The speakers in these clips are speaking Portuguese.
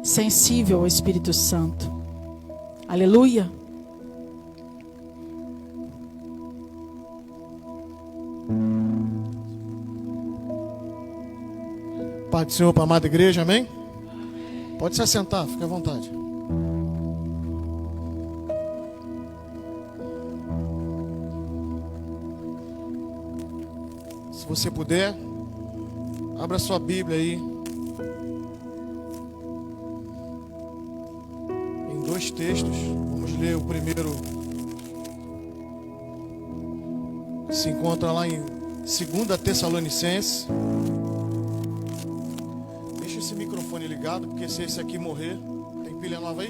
sensível ao Espírito Santo. Aleluia. Pai do Senhor para a amada igreja, amém? Pode se assentar, fique à vontade. Se você puder, abra sua Bíblia aí. Em 2 textos. Vamos ler o primeiro. Se encontra lá em 2 Tessalonicenses. Deixa esse microfone ligado, porque se esse aqui morrer, tem pilha nova aí?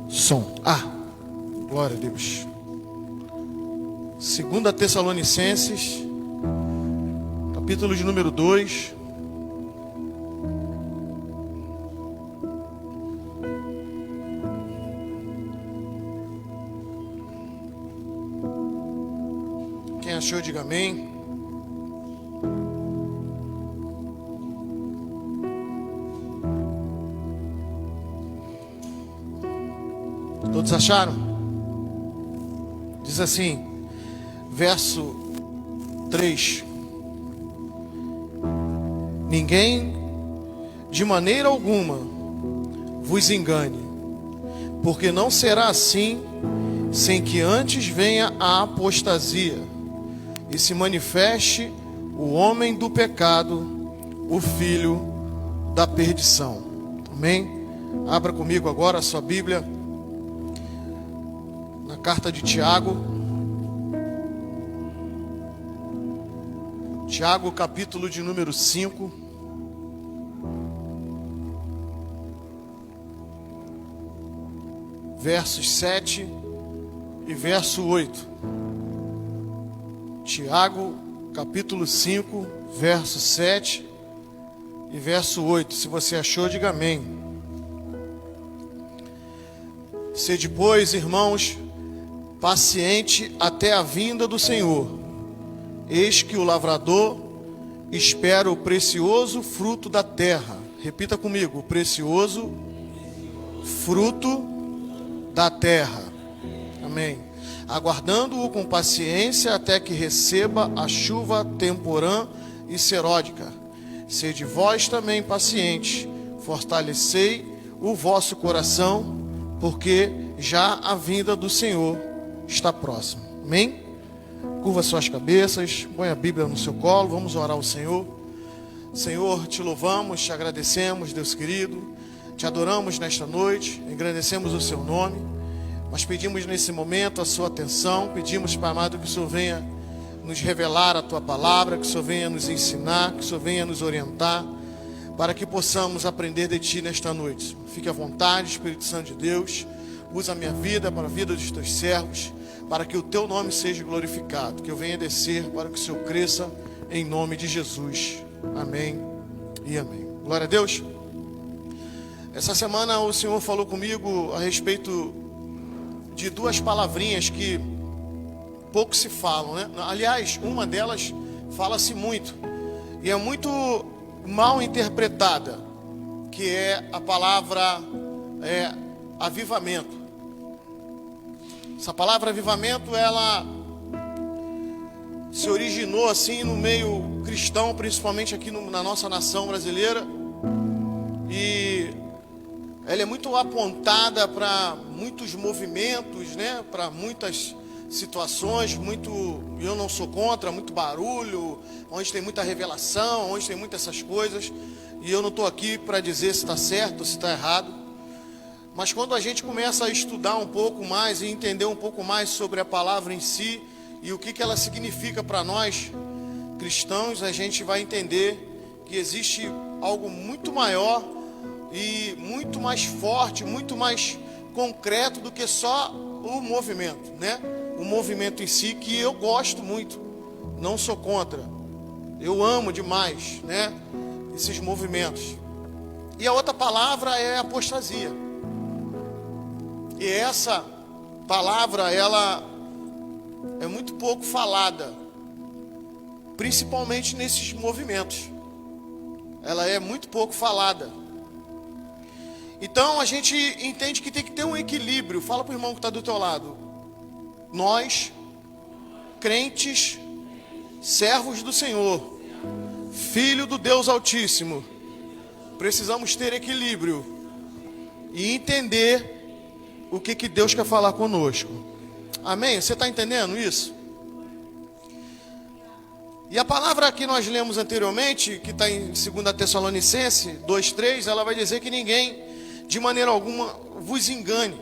Som. Glória a Deus. 2 Tessalonicenses, capítulo de número 2. Quem achou, diga amém. Todos acharam? Diz assim, verso 3: ninguém de maneira alguma vos engane, porque não será assim sem que antes venha a apostasia e se manifeste o homem do pecado, o filho da perdição. Amém? Abra comigo agora a sua Bíblia na carta de Tiago. Tiago, capítulo de número 5. Versos 7 e verso 8. Tiago, capítulo 5, verso 7 e verso 8. Se você achou, diga amém. Sede, pois, irmãos, paciente até a vinda do Senhor. Eis que o lavrador espera o precioso fruto da terra. Repita comigo: o precioso fruto da terra. Amém. Aguardando-o com paciência até que receba a chuva temporã e seródica. Sede vós também pacientes, fortalecei o vosso coração, porque já a vinda do Senhor está próxima. Amém? Curva suas cabeças, põe a Bíblia no seu colo, vamos orar ao Senhor. Senhor, te louvamos, te agradecemos, Deus querido, te adoramos nesta noite, engrandecemos o seu nome, mas pedimos nesse momento a sua atenção, pedimos, Pai amado, que o Senhor venha nos revelar a tua palavra, que o Senhor venha nos ensinar, que o Senhor venha nos orientar, para que possamos aprender de ti nesta noite. Fique à vontade, Espírito Santo de Deus, usa a minha vida para a vida dos teus servos, para que o teu nome seja glorificado, que eu venha descer para que o Senhor cresça, em nome de Jesus. Amém e amém. Glória a Deus. Essa semana o Senhor falou comigo a respeito de 2 palavrinhas que pouco se falam, né? Aliás, uma delas fala-se muito e é muito mal interpretada, que é a palavra avivamento. Essa palavra avivamento, ela se originou assim no meio cristão, principalmente aqui na nossa nação brasileira, e ela é muito apontada para muitos movimentos, né? Para muitas situações, eu não sou contra, muito barulho, onde tem muita revelação, onde tem muitas essas coisas, e eu não estou aqui para dizer se está certo ou se está errado. Mas quando a gente começa a estudar um pouco mais e entender um pouco mais sobre a palavra em si e o que ela significa para nós cristãos, a gente vai entender que existe algo muito maior e muito mais forte, muito mais concreto do que só o movimento, né? O movimento em si, que eu gosto muito, não sou contra, eu amo demais, né? Esses movimentos. E a outra palavra é apostasia. E essa palavra, ela é muito pouco falada, principalmente nesses movimentos. Ela é muito pouco falada. Então a gente entende que tem que ter um equilíbrio. Fala para o irmão que está do teu lado. Nós, crentes, servos do Senhor, filho do Deus Altíssimo, precisamos ter equilíbrio e entender o que Deus quer falar conosco. Amém? Você está entendendo isso? E a palavra que nós lemos anteriormente, que está em 2 Tessalonicenses 2:3, ela vai dizer que ninguém, de maneira alguma, vos engane,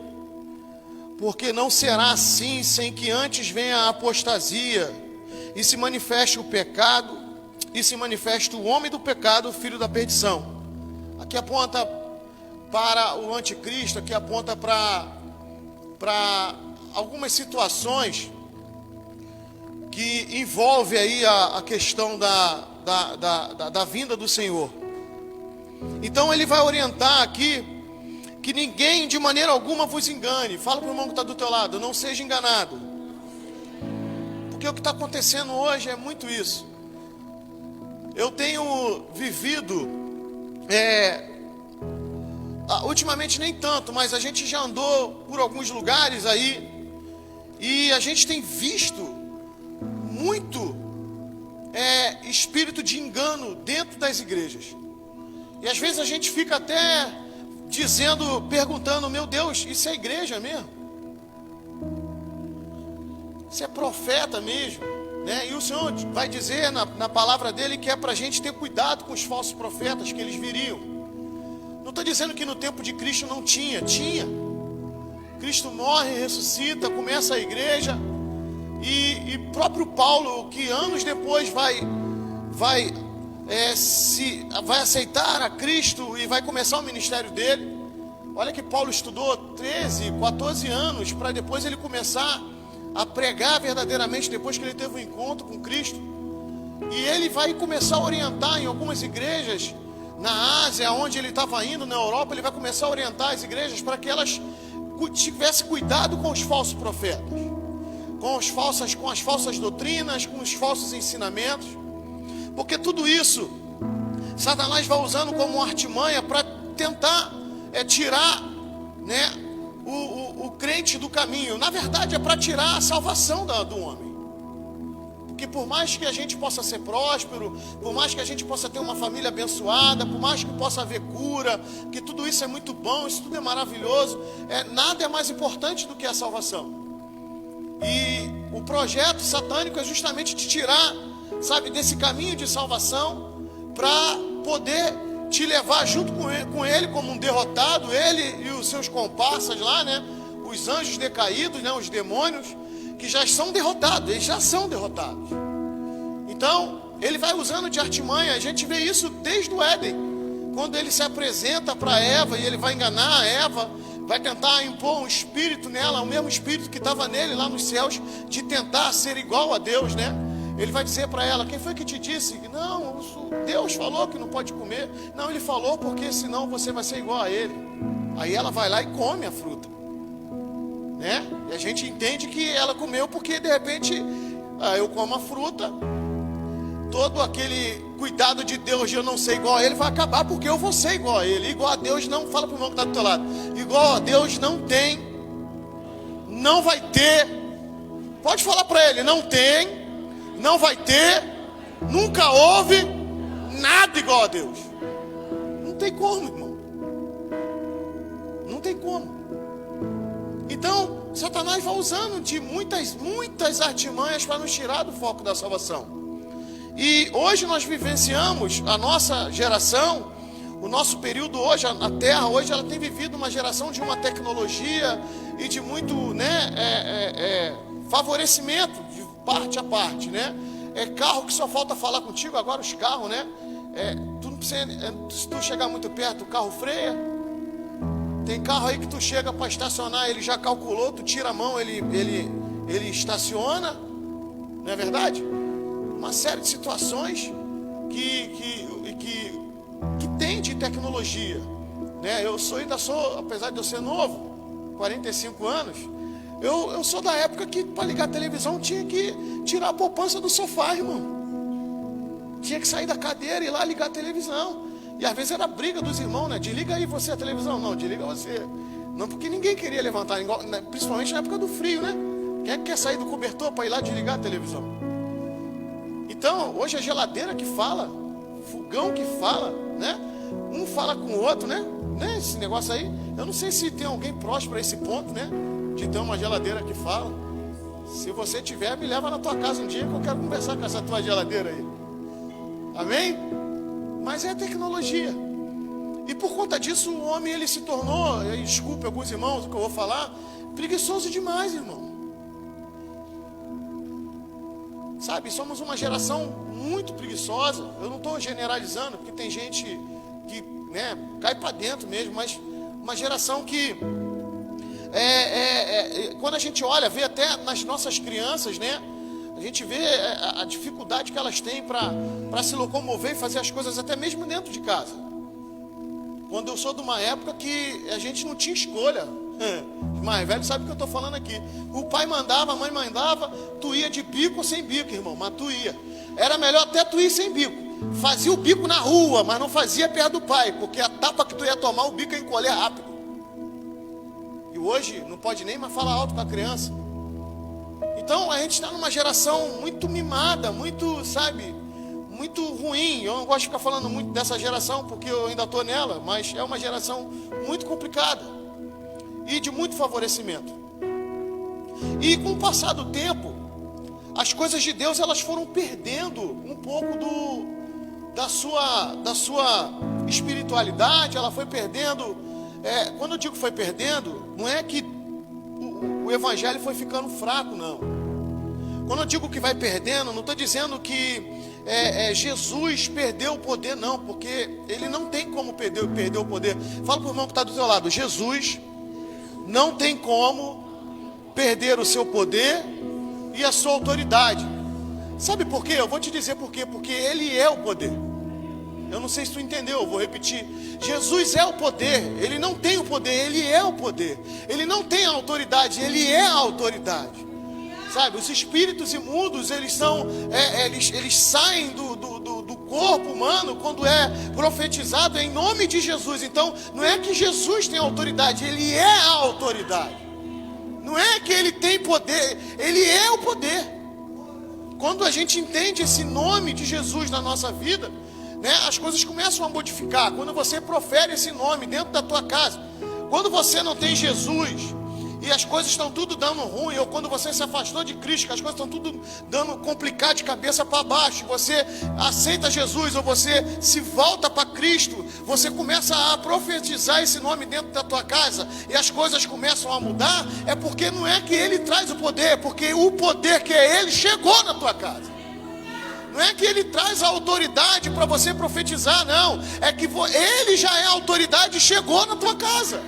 porque não será assim sem que antes venha a apostasia e se manifeste o pecado, e se manifeste o homem do pecado, o filho da perdição. Aqui aponta para o anticristo, aqui aponta para algumas situações que envolve aí a questão da vinda do Senhor. Então ele vai orientar aqui que ninguém de maneira alguma vos engane. Fala para o irmão que está do teu lado, não seja enganado. Porque o que está acontecendo hoje é muito isso. Eu tenho vivido, ultimamente nem tanto, mas a gente já andou por alguns lugares aí, e a gente tem visto muito espírito de engano dentro das igrejas. E às vezes a gente fica até perguntando, meu Deus, isso é igreja mesmo? Isso é profeta mesmo? Né? E o Senhor vai dizer na palavra dele que é para a gente ter cuidado com os falsos profetas, que eles viriam. Não estou dizendo que no tempo de Cristo não tinha. Cristo morre, ressuscita, começa a igreja, e próprio Paulo, que anos depois vai aceitar a Cristo e vai começar o ministério dele. Olha que Paulo estudou 13, 14 anos para depois ele começar a pregar verdadeiramente, depois que ele teve um encontro com Cristo. E ele vai começar a orientar em algumas igrejas na Ásia, onde ele estava indo, na Europa. Ele vai começar a orientar as igrejas para que elas tivessem cuidado com os falsos profetas, com as falsas doutrinas, com os falsos ensinamentos, porque tudo isso Satanás vai usando como artimanha para tentar tirar, né, o crente do caminho. Na verdade é para tirar a salvação do homem. Porque por mais que a gente possa ser próspero, por mais que a gente possa ter uma família abençoada, por mais que possa haver cura, que tudo isso é muito bom, isso tudo é maravilhoso, nada é mais importante do que a salvação. E o projeto satânico é justamente te tirar, sabe, desse caminho de salvação, para poder te levar junto com ele como um derrotado, ele e os seus comparsas lá, né, os anjos decaídos, né, os demônios, que já são derrotados, eles já são derrotados. Então, ele vai usando de artimanha. A gente vê isso desde o Éden, quando ele se apresenta para Eva e ele vai enganar a Eva, vai tentar impor um espírito nela, o mesmo espírito que estava nele lá nos céus, de tentar ser igual a Deus, né? Ele vai dizer para ela, quem foi que te disse? Não, Deus falou que não pode comer. Não, ele falou porque senão você vai ser igual a ele. Aí ela vai lá e come a fruta, né? E a gente entende que ela comeu porque de repente eu como a fruta, todo aquele cuidado de Deus de eu não ser igual a ele vai acabar, porque eu vou ser igual a ele. Igual a Deus não, fala para o irmão que está do teu lado, igual a Deus não tem, não vai ter. Pode falar para ele, não tem, não vai ter, nunca houve nada igual a Deus. Não tem como, irmão, não tem como. Então Satanás vai usando de muitas artimanhas para nos tirar do foco da salvação. E hoje nós vivenciamos, a nossa geração, o nosso período hoje, a Terra hoje, ela tem vivido uma geração de uma tecnologia e de muito, né, favorecimento de parte a parte, né? Carro que só falta falar contigo, agora os carros, né? Tu não precisa, se tu chegar muito perto, o carro freia. Tem carro aí que tu chega para estacionar, ele já calculou, tu tira a mão, ele estaciona, não é verdade? Uma série de situações que tem de tecnologia, né? Eu ainda sou, apesar de eu ser novo, 45 anos, Eu sou da época que para ligar a televisão tinha que tirar a poupança do sofá, irmão. Tinha que sair da cadeira e ir lá ligar a televisão. E às vezes era briga dos irmãos, né? Desliga aí você a televisão. Não, desliga você. Não, porque ninguém queria levantar, principalmente na época do frio, né? Quem é que quer sair do cobertor para ir lá desligar a televisão? Então, hoje a geladeira que fala, fogão que fala, né? Um fala com o outro, né? Esse negócio aí, eu não sei se tem alguém próximo a esse ponto, né? De ter uma geladeira que fala. Se você tiver, me leva na tua casa um dia que eu quero conversar com essa tua geladeira aí. Amém? Mas é a tecnologia. E por conta disso o homem ele se tornou, desculpe alguns irmãos o que eu vou falar, preguiçoso demais, irmão. Sabe, somos uma geração muito preguiçosa. Eu não estou generalizando, porque tem gente que, né, cai para dentro mesmo, mas uma geração que quando a gente olha, vê até nas nossas crianças, né? A gente vê a dificuldade que elas têm para se locomover e fazer as coisas até mesmo dentro de casa. Quando eu sou de uma época que a gente não tinha escolha. Os mais velhos sabem o que eu estou falando aqui. O pai mandava, a mãe mandava, tu ia de bico ou sem bico, irmão, mas tu ia. Era melhor até tu ir sem bico. Fazia o bico na rua, mas não fazia perto do pai, porque a tapa que tu ia tomar, o bico ia encolher rápido. E hoje não pode nem mais falar alto com a criança. Então a gente está numa geração muito mimada, muito, sabe, muito ruim. Eu não gosto de ficar falando muito dessa geração, porque eu ainda estou nela, mas é uma geração muito complicada e de muito favorecimento. E com o passar do tempo, as coisas de Deus elas foram perdendo um pouco da sua espiritualidade. Ela foi perdendo. Quando eu digo foi perdendo, não é que o evangelho foi ficando fraco, não. Quando eu digo que vai perdendo, não estou dizendo que Jesus perdeu o poder, não, porque ele não tem como perder o poder. Fala para o irmão que está do teu lado: Jesus não tem como perder o seu poder e a sua autoridade. Sabe por quê? Eu vou te dizer por quê. Porque ele é o poder. Eu não sei se tu entendeu, eu vou repetir. Jesus é o poder. Ele não tem o poder, ele é o poder. Ele não tem a autoridade, ele é a autoridade. Sabe, os espíritos imundos, eles saem do corpo humano quando é profetizado em nome de Jesus. Então, não é que Jesus tem autoridade, ele é a autoridade. Não é que ele tem poder, ele é o poder. Quando a gente entende esse nome de Jesus na nossa vida, né, as coisas começam a modificar. Quando você profere esse nome dentro da tua casa, quando você não tem Jesus e as coisas estão tudo dando ruim, ou quando você se afastou de Cristo, que as coisas estão tudo dando complicado de cabeça para baixo, você aceita Jesus, ou você se volta para Cristo, você começa a profetizar esse nome dentro da tua casa, e as coisas começam a mudar, é porque não é que ele traz o poder, é porque o poder que é ele chegou na tua casa. Não é que ele traz a autoridade para você profetizar, não. É que ele já é a autoridade e chegou na tua casa.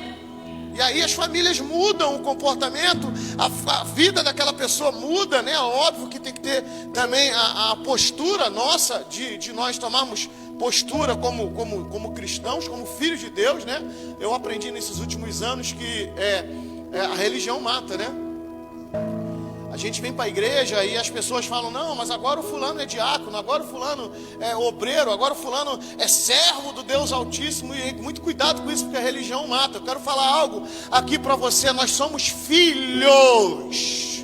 E aí as famílias mudam o comportamento, a vida daquela pessoa muda, né? Óbvio que tem que ter também a postura nossa, de nós tomarmos postura como cristãos, como filhos de Deus, né? Eu aprendi nesses últimos anos que a religião mata, né? A gente vem para a igreja e as pessoas falam: não, mas agora o fulano é diácono, agora o fulano é obreiro, agora o fulano é servo do Deus Altíssimo. E muito cuidado com isso, porque a religião mata. Eu quero falar algo aqui para você: nós somos filhos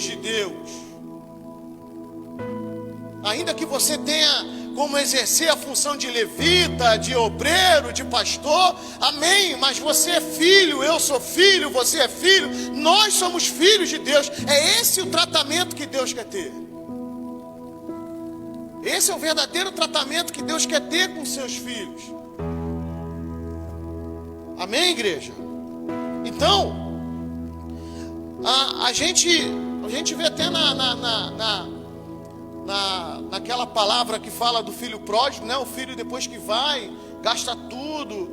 de Deus. Ainda que você tenha como exercer a função de levita, de obreiro, de pastor, amém, mas você é filho, eu sou filho, você é filho, nós somos filhos de Deus. É esse o tratamento que Deus quer ter. Esse é o verdadeiro tratamento que Deus quer ter com seus filhos. Amém, igreja? Então, a gente vê até naquela palavra que fala do filho pródigo, né? O filho, depois que vai, gasta tudo,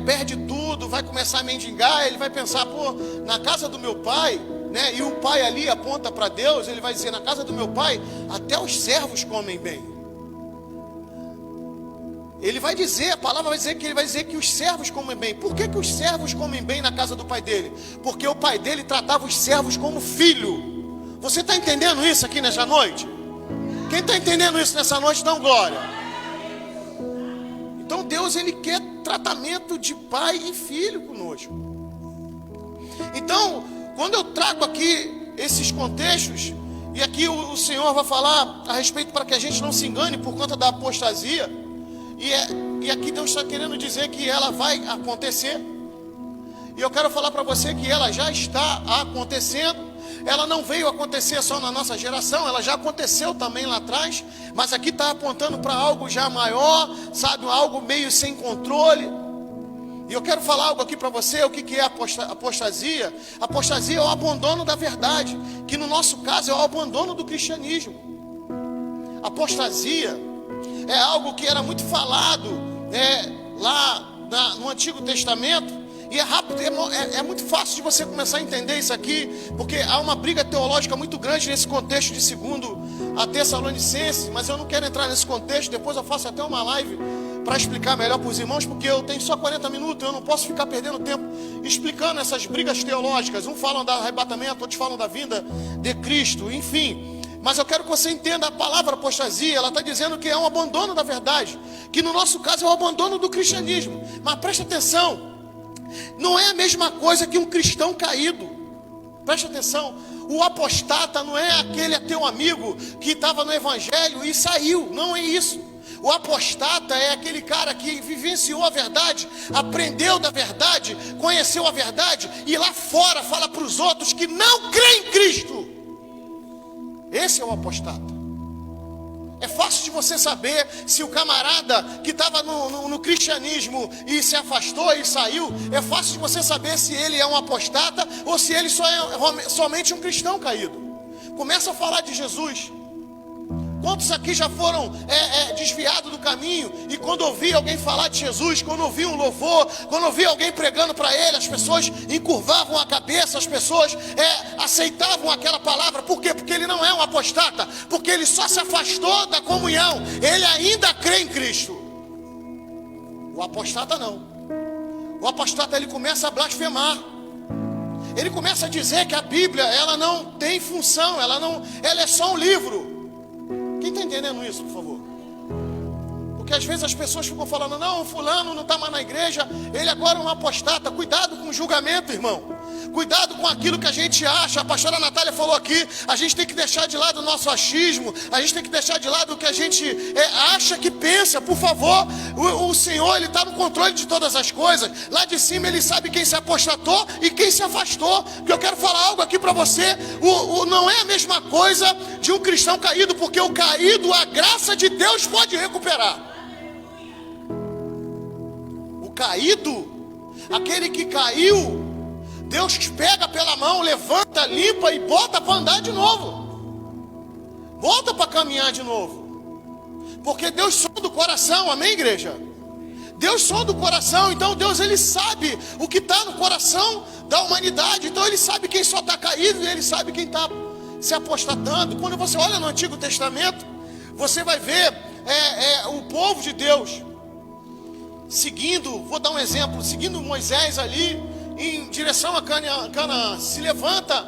perde tudo, vai começar a mendigar. Ele vai pensar: pô, na casa do meu pai, né? E o pai ali aponta para Deus. Ele vai dizer: na casa do meu pai até os servos comem bem. ele vai dizer, a palavra vai dizer que ele vai dizer que os servos comem bem. Por que os servos comem bem na casa do pai dele? Porque o pai dele tratava os servos como filho. Você está entendendo isso aqui nessa noite? Quem está entendendo isso nessa noite, dá glória. Então Deus, ele quer tratamento de pai e filho conosco. Então, quando eu trago aqui esses contextos, e aqui o Senhor vai falar a respeito para que a gente não se engane por conta da apostasia, e aqui Deus está querendo dizer que ela vai acontecer, e eu quero falar para você que ela já está acontecendo. Ela não veio acontecer só na nossa geração, ela já aconteceu também lá atrás, mas aqui está apontando para algo já maior, sabe, algo meio sem controle. E eu quero falar algo aqui para você. O que é apostasia? Apostasia é o abandono da verdade, que no nosso caso é o abandono do cristianismo. Apostasia é algo que era muito falado lá no Antigo Testamento. E é rápido, é muito fácil de você começar a entender isso aqui, porque há uma briga teológica muito grande nesse contexto de 2 a Tessalonicenses, mas eu não quero entrar nesse contexto. Depois eu faço até uma live para explicar melhor para os irmãos, porque eu tenho só 40 minutos, eu não posso ficar perdendo tempo explicando essas brigas teológicas. Um falam do arrebatamento, outros falam da vinda de Cristo, enfim. Mas eu quero que você entenda a palavra apostasia. Ela está dizendo que é um abandono da verdade, que no nosso caso é o abandono do cristianismo. Mas preste atenção, não é a mesma coisa que um cristão caído. Preste atenção, o apostata não é aquele teu amigo que estava no evangelho e saiu. Não é isso. O apostata é aquele cara que vivenciou a verdade, aprendeu da verdade, conheceu a verdade e lá fora fala para os outros que não creem em Cristo. Esse é o apostata. É fácil de você saber se o camarada que estava no cristianismo e se afastou e saiu. É fácil de você saber se ele é um apostata ou se ele só é somente um cristão caído. Começa a falar de Jesus. Quantos aqui já foram desviados do caminho, e quando ouvi alguém falar de Jesus, quando ouvi um louvor, quando ouvi alguém pregando para ele, as pessoas encurvavam a cabeça, as pessoas aceitavam aquela palavra. Por quê? Porque ele não é um apostata, porque ele só se afastou da comunhão, ele ainda crê em Cristo. O apostata não. O apostata, ele começa a blasfemar. Ele começa a dizer que a Bíblia, ela não tem função, ela é só um livro. Quem está entendendo isso, por favor? Porque às vezes as pessoas ficam falando: não, fulano não está mais na igreja, ele agora é um apostata. Cuidado com o julgamento, irmão. Cuidado com aquilo que a gente acha. A pastora Natália falou aqui, a gente tem que deixar de lado o nosso achismo, a gente tem que deixar de lado o que a gente acha que pensa. Por favor, o Senhor, ele está no controle de todas as coisas. Lá de cima ele sabe quem se apostatou e quem se afastou. Porque eu quero falar algo aqui para você. Não é a mesma coisa de um cristão caído, porque o caído, a graça de Deus pode recuperar. O caído, aquele que caiu, Deus pega pela mão, levanta, limpa e bota para andar de novo. Bota para caminhar de novo. Porque Deus sonda o coração, amém, igreja? Deus sonda o coração. Então Deus, ele sabe o que está no coração da humanidade. Então ele sabe quem só está caído e ele sabe quem está se apostatando. Quando você olha no Antigo Testamento, você vai ver o povo de Deus seguindo, vou dar um exemplo, seguindo Moisés ali em direção a Canaã, se levanta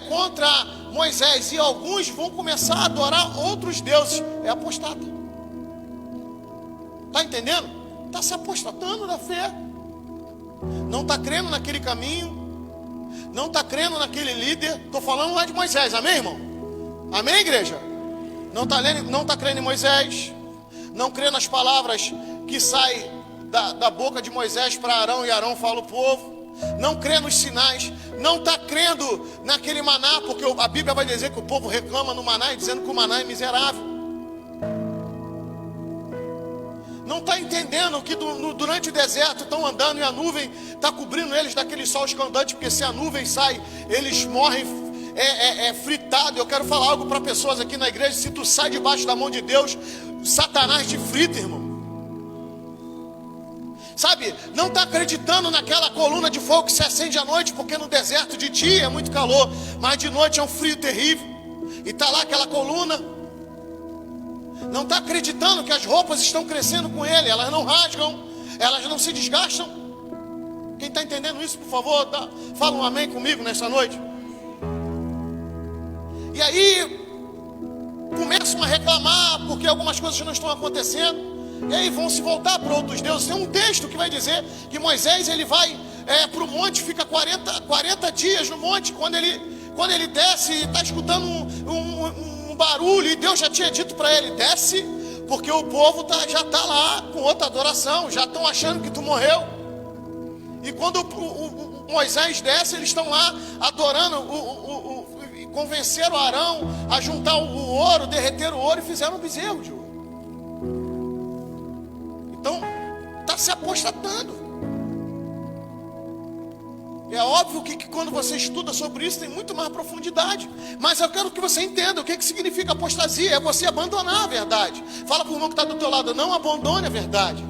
contra Moisés, e alguns vão começar a adorar outros deuses. É apostata. Está entendendo? Está se apostatando da fé. Não está crendo naquele caminho, não está crendo naquele líder. Estou falando lá de Moisés, amém, irmão? Amém, igreja? Não está crendo em Moisés, não crê nas palavras que saem da boca de Moisés para Arão, e Arão fala o povo. Não crê nos sinais, não está crendo naquele maná, porque a Bíblia vai dizer que o povo reclama no maná, dizendo que o maná é miserável. Não está entendendo que durante o deserto estão andando e a nuvem está cobrindo eles daquele sol escaldante, porque se a nuvem sai, eles morrem fritados. Eu quero falar algo para pessoas aqui na igreja: se tu sai debaixo da mão de Deus, Satanás te frita, irmão. Sabe, não está acreditando naquela coluna de fogo que se acende à noite, porque no deserto de dia é muito calor, mas de noite é um frio terrível, e está lá aquela coluna. Não está acreditando que as roupas estão crescendo com ele. Elas não rasgam, elas não se desgastam. Quem está entendendo isso, por favor, fala um amém comigo nessa noite. E aí começam a reclamar porque algumas coisas não estão acontecendo. E aí vão se voltar para outros deuses. Tem um texto que vai dizer que Moisés, ele vai para o monte, fica 40 dias no monte. Quando ele desce, está escutando um barulho, e Deus já tinha dito para ele: desce, porque o povo já está lá com outra adoração, já estão achando que tu morreu. E quando o Moisés desce, eles estão lá adorando, convenceram Arão a juntar o ouro, derreteram o ouro e fizeram um bezerro de ouro. Então, está se apostatando. É óbvio que quando você estuda sobre isso tem muito mais profundidade. Mas eu quero que você entenda o que significa apostasia. É você abandonar a verdade. Fala para o irmão que está do teu lado: não abandone a verdade.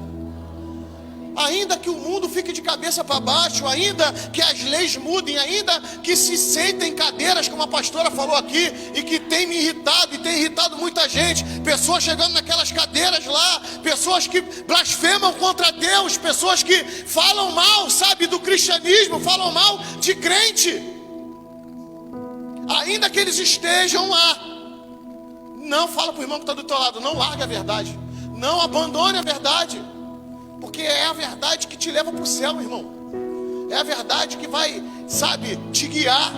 Ainda que o mundo fique de cabeça para baixo, ainda que as leis mudem, ainda que se sentem cadeiras, como a pastora falou aqui, e que tem me irritado e tem irritado muita gente, pessoas chegando naquelas cadeiras lá, pessoas que blasfemam contra Deus, pessoas que falam mal, sabe, do cristianismo, falam mal de crente, ainda que eles estejam lá, não, fala para o irmão que está do teu lado: não largue a verdade, não abandone a verdade. Porque é a verdade que te leva para o céu, irmão. É a verdade que vai, sabe, te guiar.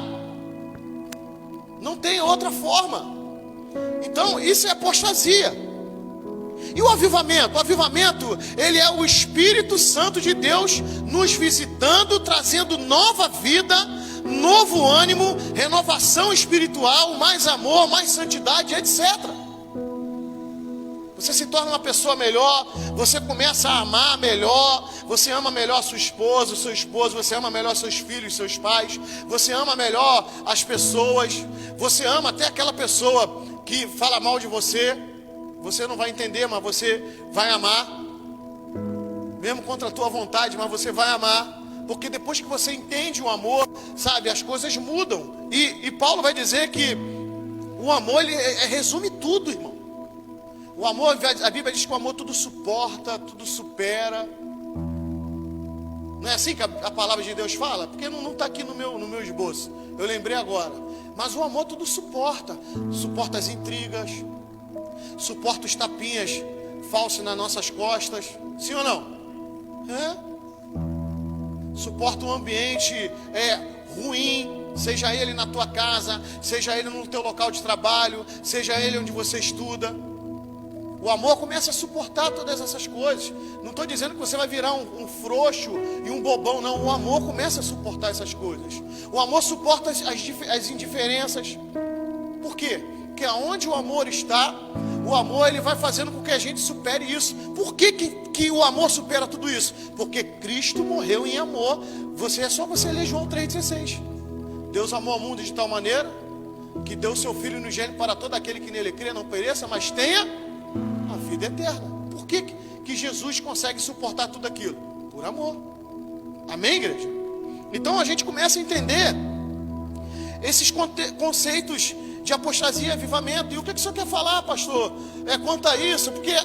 Não tem outra forma. Então, isso é apostasia. E o avivamento? O avivamento, ele é o Espírito Santo de Deus nos visitando, trazendo nova vida, novo ânimo, renovação espiritual, mais amor, mais santidade, etc. Você se torna uma pessoa melhor, você começa a amar melhor, você ama melhor sua esposa, o seu esposo, você ama melhor seus filhos, seus pais, você ama melhor as pessoas, você ama até aquela pessoa que fala mal de você, você não vai entender, mas você vai amar, mesmo contra a tua vontade, mas você vai amar, porque depois que você entende o amor, sabe, as coisas mudam, e Paulo vai dizer que o amor, ele resume tudo, irmão. O amor, a Bíblia diz que o amor tudo suporta, tudo supera. Não é assim que a palavra de Deus fala? Porque não está aqui no meu esboço. Eu lembrei agora. Mas o amor tudo suporta. Suporta as intrigas. Suporta os tapinhas falsos nas nossas costas. Sim ou não? Suporta um ambiente ruim. Seja ele na tua casa, seja ele no teu local de trabalho, seja ele onde você estuda. O amor começa a suportar todas essas coisas. Não estou dizendo que você vai virar um frouxo e um bobão, não. O amor começa a suportar essas coisas. O amor suporta as indiferenças. Por quê? Porque aonde o amor está, o amor, ele vai fazendo com que a gente supere isso. Por que o amor supera tudo isso? Porque Cristo morreu em amor. É só você ler João 3,16. Deus amou o mundo de tal maneira que deu o seu Filho unigênito para todo aquele que nele crê, não pereça, mas tenha a vida eterna. Por que Jesus consegue suportar tudo aquilo? Por amor. Amém, igreja? Então a gente começa a entender esses conceitos de apostasia e avivamento. E o que o senhor quer falar, pastor? Quanto a isso? Porque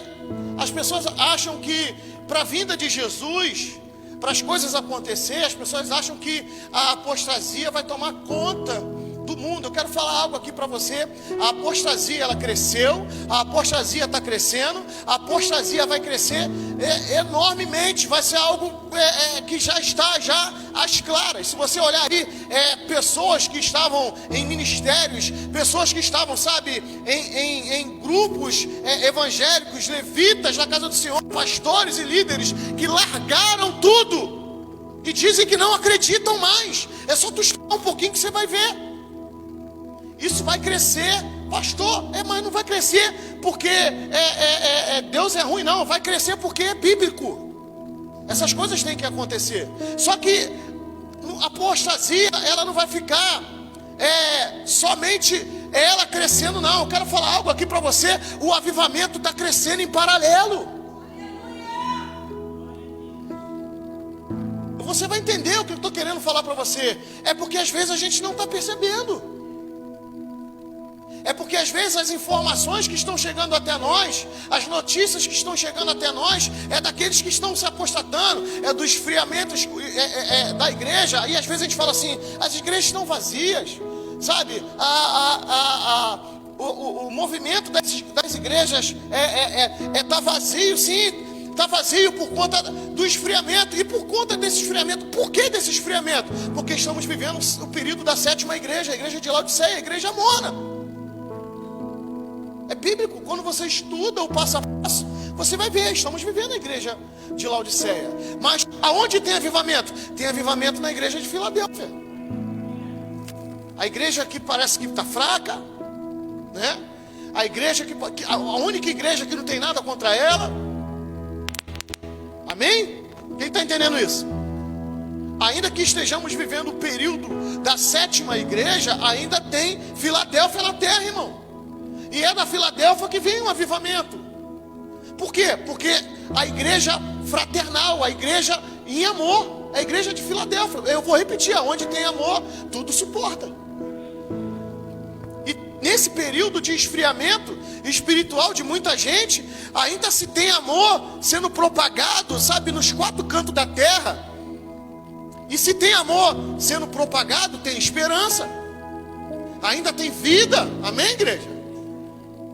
as pessoas acham que para a vinda de Jesus, para as coisas acontecer, as pessoas acham que a apostasia vai tomar conta do mundo. Eu quero falar algo aqui para você. A apostasia, ela cresceu, a apostasia está crescendo, a apostasia vai crescer enormemente, vai ser algo que já está às claras. Se você olhar aí, pessoas que estavam em ministérios, pessoas que estavam, sabe, em grupos evangélicos, levitas na casa do Senhor, pastores e líderes que largaram tudo e dizem que não acreditam mais. É só tu estudar um pouquinho que você vai ver. Isso vai crescer, pastor, mas não vai crescer porque Deus é ruim, não. Vai crescer porque é bíblico. Essas coisas têm que acontecer. Só que a apostasia, ela não vai ficar somente ela crescendo, não. Eu quero falar algo aqui para você. O avivamento está crescendo em paralelo. Você vai entender o que eu estou querendo falar para você. É porque às vezes a gente não está percebendo. É porque que às vezes as informações que estão chegando até nós, as notícias que estão chegando até nós, é daqueles que estão se apostatando, é do esfriamento da igreja. E às vezes a gente fala assim, as igrejas estão vazias, sabe? O movimento das igrejas tá vazio, sim. Está vazio por conta do esfriamento. E por conta desse esfriamento, por que desse esfriamento? Porque estamos vivendo o período da sétima igreja, a igreja de Laodiceia, a igreja morna. É bíblico. Quando você estuda o passo a passo, você vai ver, estamos vivendo a igreja de Laodiceia. Mas aonde tem avivamento? Tem avivamento na igreja de Filadélfia. A igreja que parece que está fraca, né? A igreja a única igreja que não tem nada contra ela. Amém? Quem está entendendo isso? Ainda que estejamos vivendo o período da sétima igreja, ainda tem Filadélfia na terra, irmão. E é da Filadélfia que vem o avivamento. Por quê? Porque a igreja fraternal, a igreja em amor, a igreja de Filadélfia. Eu vou repetir, onde tem amor, tudo suporta. E nesse período de esfriamento espiritual de muita gente, ainda se tem amor sendo propagado, sabe, nos quatro cantos da terra. E se tem amor sendo propagado, tem esperança, ainda tem vida. Amém, igreja?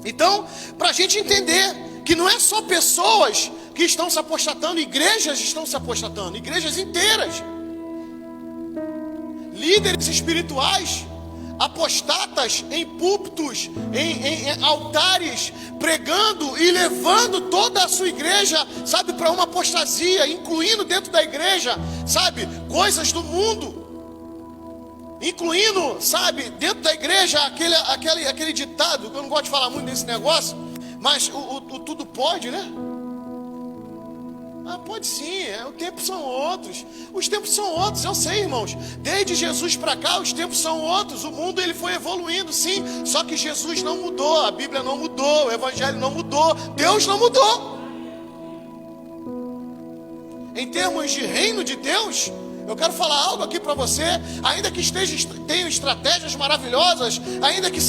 Então, para a gente entender que não é só pessoas que estão se apostatando, igrejas estão se apostatando, igrejas inteiras, líderes espirituais apostatas em púlpitos, em altares, pregando e levando toda a sua igreja, sabe, para uma apostasia, incluindo dentro da igreja, sabe, coisas do mundo, incluindo, sabe, dentro da igreja, aquele ditado, que eu não gosto de falar muito desse negócio, mas o tudo pode, né? Ah, pode sim, os tempos são outros. Os tempos são outros, eu sei, irmãos. Desde Jesus para cá, os tempos são outros. O mundo ele foi evoluindo, sim. Só que Jesus não mudou, a Bíblia não mudou, o Evangelho não mudou, Deus não mudou. Em termos de reino de Deus, eu quero falar algo aqui para você. Ainda que tenham estratégias maravilhosas, ainda que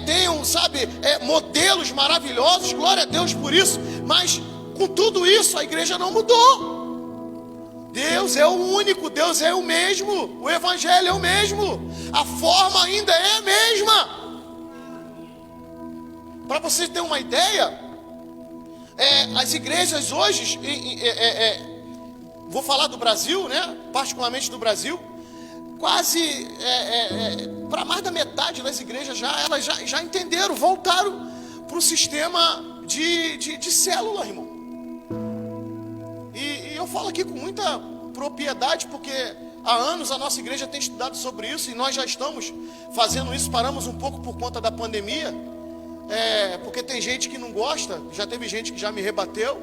tenham, sabe, modelos maravilhosos, glória a Deus por isso, mas com tudo isso, a igreja não mudou. Deus é o único, Deus é o mesmo, o Evangelho é o mesmo, a forma ainda é a mesma. Para você ter uma ideia, as igrejas hoje, vou falar do Brasil, né? Particularmente do Brasil, quase para mais da metade das igrejas elas já entenderam, voltaram para o sistema de célula, irmão. E eu falo aqui com muita propriedade, porque há anos a nossa igreja tem estudado sobre isso, e nós já estamos fazendo isso. Paramos um pouco por conta da pandemia, porque tem gente que não gosta, já teve gente que já me rebateu,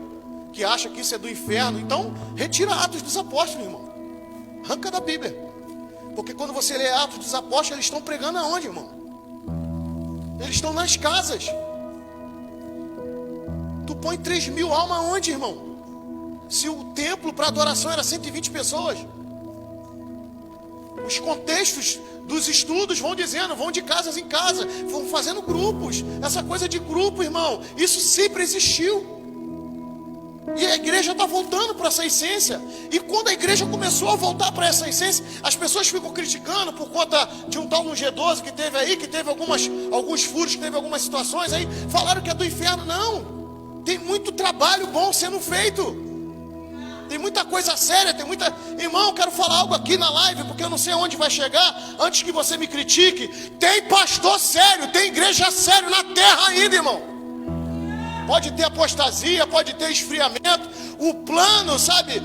que acha que isso é do inferno. Então, retira Atos dos Apóstolos, irmão, arranca da Bíblia, porque quando você lê Atos dos Apóstolos, eles estão pregando aonde, irmão? Eles estão nas casas. Tu põe 3.000 almas aonde, irmão? Se o templo para adoração era 120 pessoas. Os contextos dos estudos vão dizendo, vão de casas em casa, vão fazendo grupos. Essa coisa de grupo, irmão, isso sempre existiu. E a igreja está voltando para essa essência. E quando a igreja começou a voltar para essa essência, as pessoas ficam criticando por conta de um tal no G12 que teve aí, que teve alguns furos, que teve algumas situações aí, falaram que é do inferno. Não, tem muito trabalho bom sendo feito. Tem muita coisa séria, tem muita... Irmão, eu quero falar algo aqui na live, porque eu não sei aonde vai chegar, antes que você me critique. Tem pastor sério, tem igreja sério na terra ainda, irmão. Pode ter apostasia, pode ter esfriamento. O plano, sabe,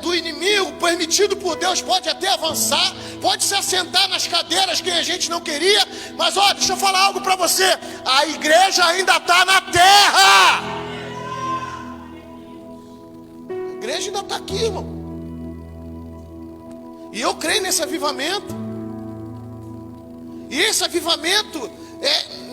do inimigo, permitido por Deus, pode até avançar. Pode se assentar nas cadeiras que a gente não queria. Mas olha, deixa eu falar algo para você. A igreja ainda está na terra. A igreja ainda está aqui, irmão. E eu creio nesse avivamento. E esse avivamento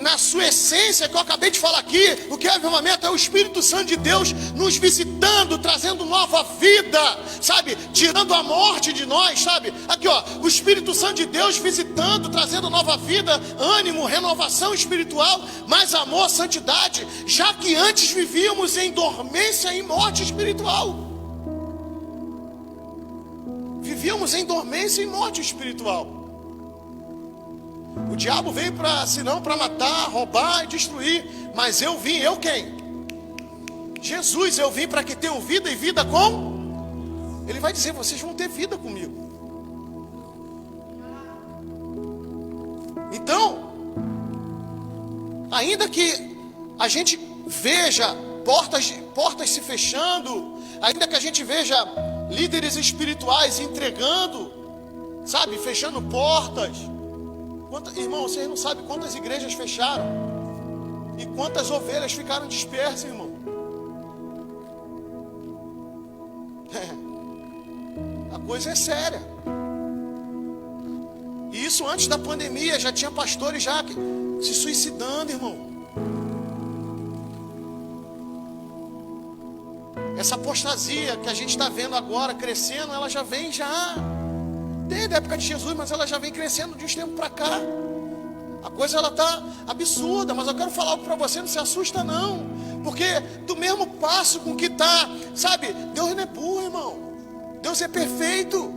na sua essência, que eu acabei de falar aqui, o que é avivamento? É o Espírito Santo de Deus nos visitando, trazendo nova vida, sabe? Tirando a morte de nós, sabe? Aqui, ó, o Espírito Santo de Deus visitando, trazendo nova vida, ânimo, renovação espiritual, mais amor, santidade, já que antes vivíamos em dormência e morte espiritual. Vivíamos em dormência e morte espiritual. O diabo veio para matar, roubar e destruir. Mas eu vim, eu quem? Jesus, eu vim para que tenham vida e vida com... Ele vai dizer, vocês vão ter vida comigo. Então, ainda que a gente veja portas se fechando, ainda que a gente veja líderes espirituais entregando, sabe, fechando portas. Irmão, vocês não sabem quantas igrejas fecharam e quantas ovelhas ficaram dispersas, irmão. A coisa é séria. E isso antes da pandemia, já tinha pastores já se suicidando, irmão. Essa apostasia que a gente está vendo agora crescendo, ela já vem desde a época de Jesus, mas ela já vem crescendo de uns tempos para cá. A coisa ela está absurda, mas eu quero falar algo para você, não se assusta não, porque do mesmo passo com que está, sabe, Deus não é burro, irmão, Deus é perfeito,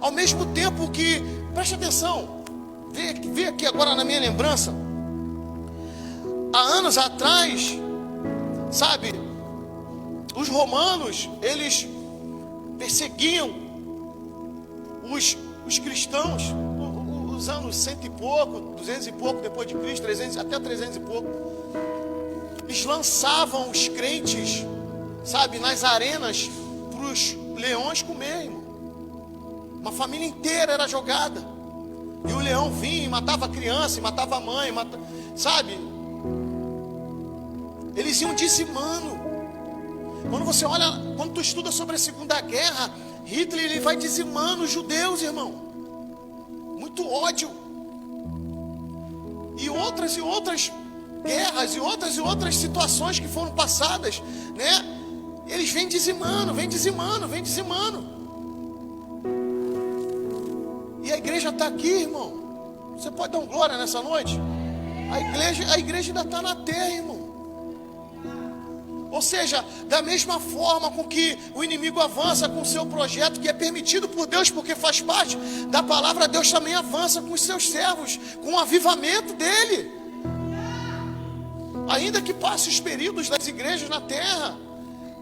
ao mesmo tempo que, preste atenção, vê aqui agora na minha lembrança, há anos atrás, sabe, os romanos, eles perseguiam os cristãos, os anos 100 e pouco, 200 e pouco depois de Cristo, 300, até 300 e pouco, eles lançavam os crentes, sabe, nas arenas para os leões comer, irmão. Uma família inteira era jogada, e o leão vinha e matava a criança, e matava a mãe, sabe, eles iam dizimando. Quando você olha, quando tu estuda sobre a Segunda Guerra, Hitler, ele vai dizimando os judeus, irmão. Muito ódio. E outras guerras, e outras situações que foram passadas, né? Eles vêm dizimando. E a igreja está aqui, irmão. Você pode dar um glória nessa noite? A igreja ainda está na terra, irmão. Ou seja, da mesma forma com que o inimigo avança com o seu projeto, que é permitido por Deus, porque faz parte da palavra, Deus também avança com os seus servos, com o avivamento dele. Ainda que passe os períodos das igrejas na terra,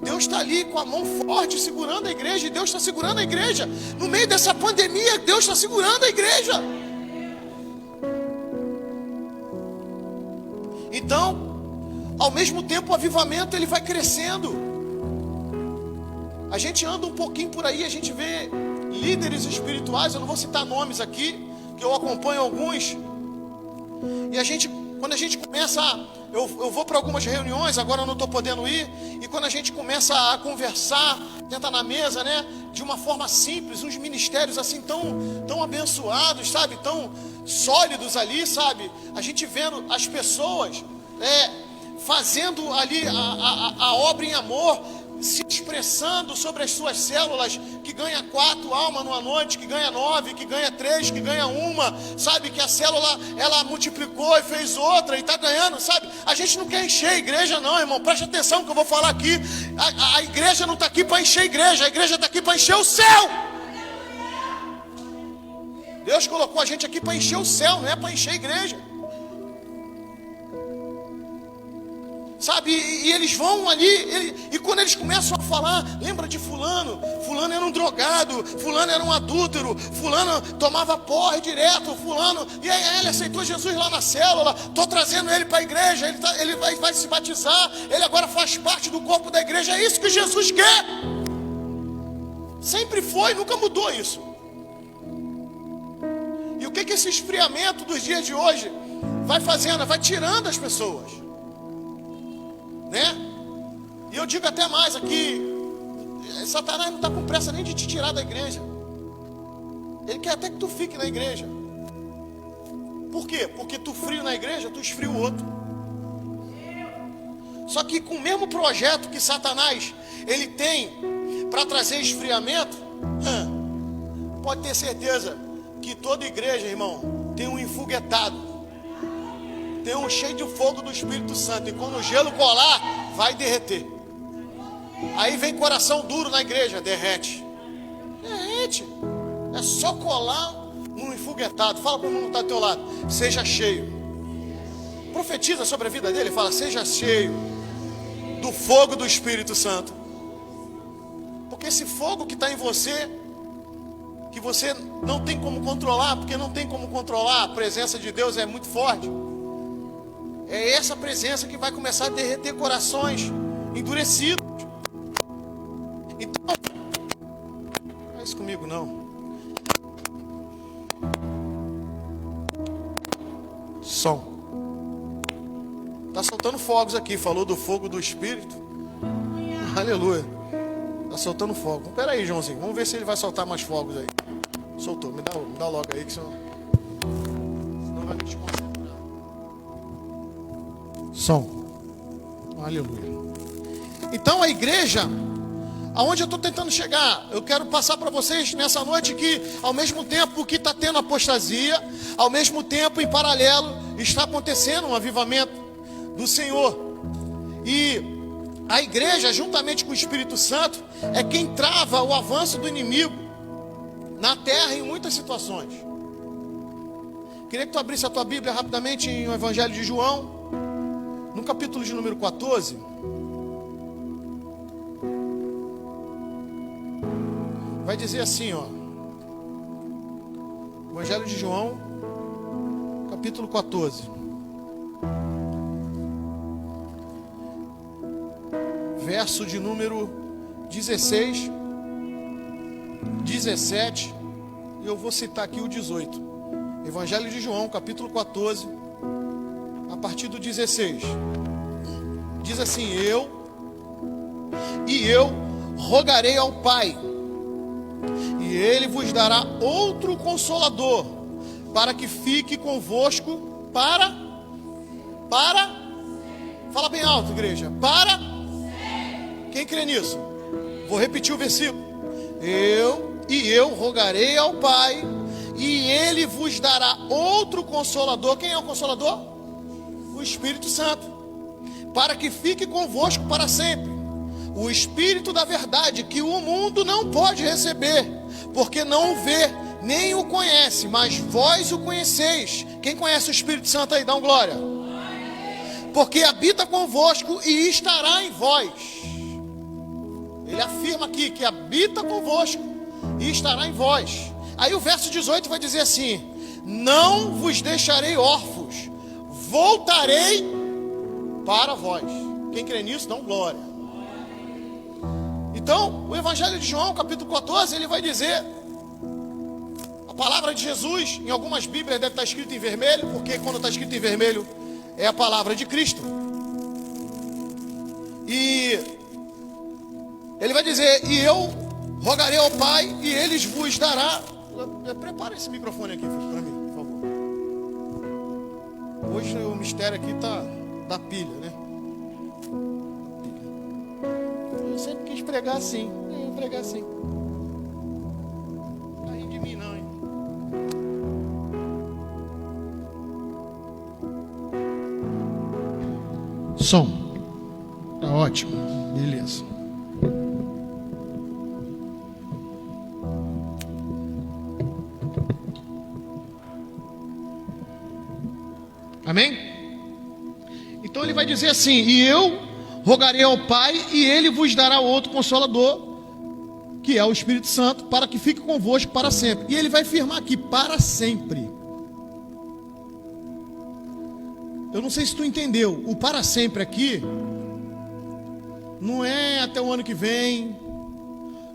Deus está ali com a mão forte, segurando a igreja, e Deus está segurando a igreja. No meio dessa pandemia, Deus está segurando a igreja. Então, ao mesmo tempo o avivamento ele vai crescendo. A gente anda um pouquinho por aí, a gente vê líderes espirituais, eu não vou citar nomes aqui, que eu acompanho alguns. E quando a gente começa, eu vou para algumas reuniões, agora eu não estou podendo ir, e quando a gente começa a conversar, sentar na mesa, né, de uma forma simples, uns ministérios assim tão abençoados, sabe, tão sólidos ali, sabe, a gente vendo as pessoas fazendo ali a obra em amor, se expressando sobre as suas células, que ganha 4 almas numa noite, que ganha 9, que ganha 3, que ganha 1, sabe, que a célula, ela multiplicou e fez outra, e está ganhando, sabe, a gente não quer encher a igreja não, irmão, preste atenção que eu vou falar aqui, a igreja não está aqui para encher a igreja está aqui para encher o céu. Deus colocou a gente aqui para encher o céu, não é para encher a igreja. Sabe, e eles vão ali, e quando eles começam a falar, lembra de fulano era um drogado, fulano era um adúltero, fulano tomava porre direto, fulano, e aí ele aceitou Jesus lá na célula, estou trazendo ele para a igreja, ele vai se batizar, ele agora faz parte do corpo da igreja, é isso que Jesus quer. Sempre foi, nunca mudou isso. E o que esse esfriamento dos dias de hoje vai fazendo? Vai tirando as pessoas, né? E eu digo até mais aqui, Satanás não está com pressa nem de te tirar da igreja. Ele quer até que tu fique na igreja. Por quê? Porque tu frio na igreja, tu esfria o outro. Só que com o mesmo projeto que Satanás ele tem para trazer esfriamento, pode ter certeza que toda igreja, irmão, tem um enfoguetado, tem um cheio de fogo do Espírito Santo, e quando o gelo colar, vai derreter. Aí vem coração duro na igreja, derrete. É só colar um enfoguetado. Fala para o mundo que está do teu lado, seja cheio. Profetiza sobre a vida dele, fala, seja cheio do fogo do Espírito Santo. Porque esse fogo que está em você, que você não tem como controlar, porque não tem como controlar, a presença de Deus é muito forte. É essa presença que vai começar a derreter corações endurecidos. Então, não faz isso comigo não. Som. Está soltando fogos aqui. Falou do fogo do Espírito. Aleluia. Está soltando fogo. Espera aí, Joãozinho. Vamos ver se ele vai soltar mais fogos aí. Soltou. Me dá logo aí, que senão vai me desconcentrar. Som. Aleluia. Então a igreja, aonde eu estou tentando chegar, eu quero passar para vocês nessa noite que, ao mesmo tempo que está tendo apostasia, ao mesmo tempo, em paralelo, está acontecendo um avivamento do Senhor. E a igreja, juntamente com o Espírito Santo, é quem trava o avanço do inimigo na terra em muitas situações. Queria que tu abrisse a tua Bíblia rapidamente em o Evangelho de João, no capítulo de número 14. Vai dizer assim, ó. Evangelho de João, capítulo 14. Verso de número 16, 17, e eu vou citar aqui o 18. Evangelho de João, capítulo 14, a partir do 16. Diz assim: eu rogarei ao Pai, e Ele vos dará outro Consolador, para que fique convosco para, fala bem alto, igreja, para. Quem crê nisso? Vou repetir o versículo. Eu rogarei ao Pai, e Ele vos dará outro Consolador. Quem é o Consolador? O Espírito Santo, para que fique convosco para sempre. O Espírito da verdade, que o mundo não pode receber, porque não o vê, nem o conhece, mas vós o conheceis. Quem conhece o Espírito Santo aí? Dá um glória. Porque habita convosco e estará em vós. Ele afirma aqui que habita convosco e estará em vós. Aí o verso 18 vai dizer assim: não vos deixarei órfãos, voltarei para vós. Quem crê nisso, dá glória. Então, o Evangelho de João, capítulo 14, ele vai dizer, a palavra de Jesus, em algumas Bíblias deve estar escrito em vermelho, porque quando está escrito em vermelho é a palavra de Cristo. E ele vai dizer: e eu rogarei ao Pai, e Ele vos dará. Prepara esse microfone aqui para mim, por favor. Hoje o mistério aqui está da pilha, né? Eu sempre quis pregar assim. Eu vou pregar assim. Não tá rindo de mim não, hein? Som. Tá ótimo. Beleza. Amém? Então ele vai dizer assim: e eu rogarei ao Pai, e Ele vos dará outro Consolador, que é o Espírito Santo, para que fique convosco para sempre. E ele vai afirmar aqui: para sempre. Eu não sei se tu entendeu. O para sempre aqui não é até o ano que vem,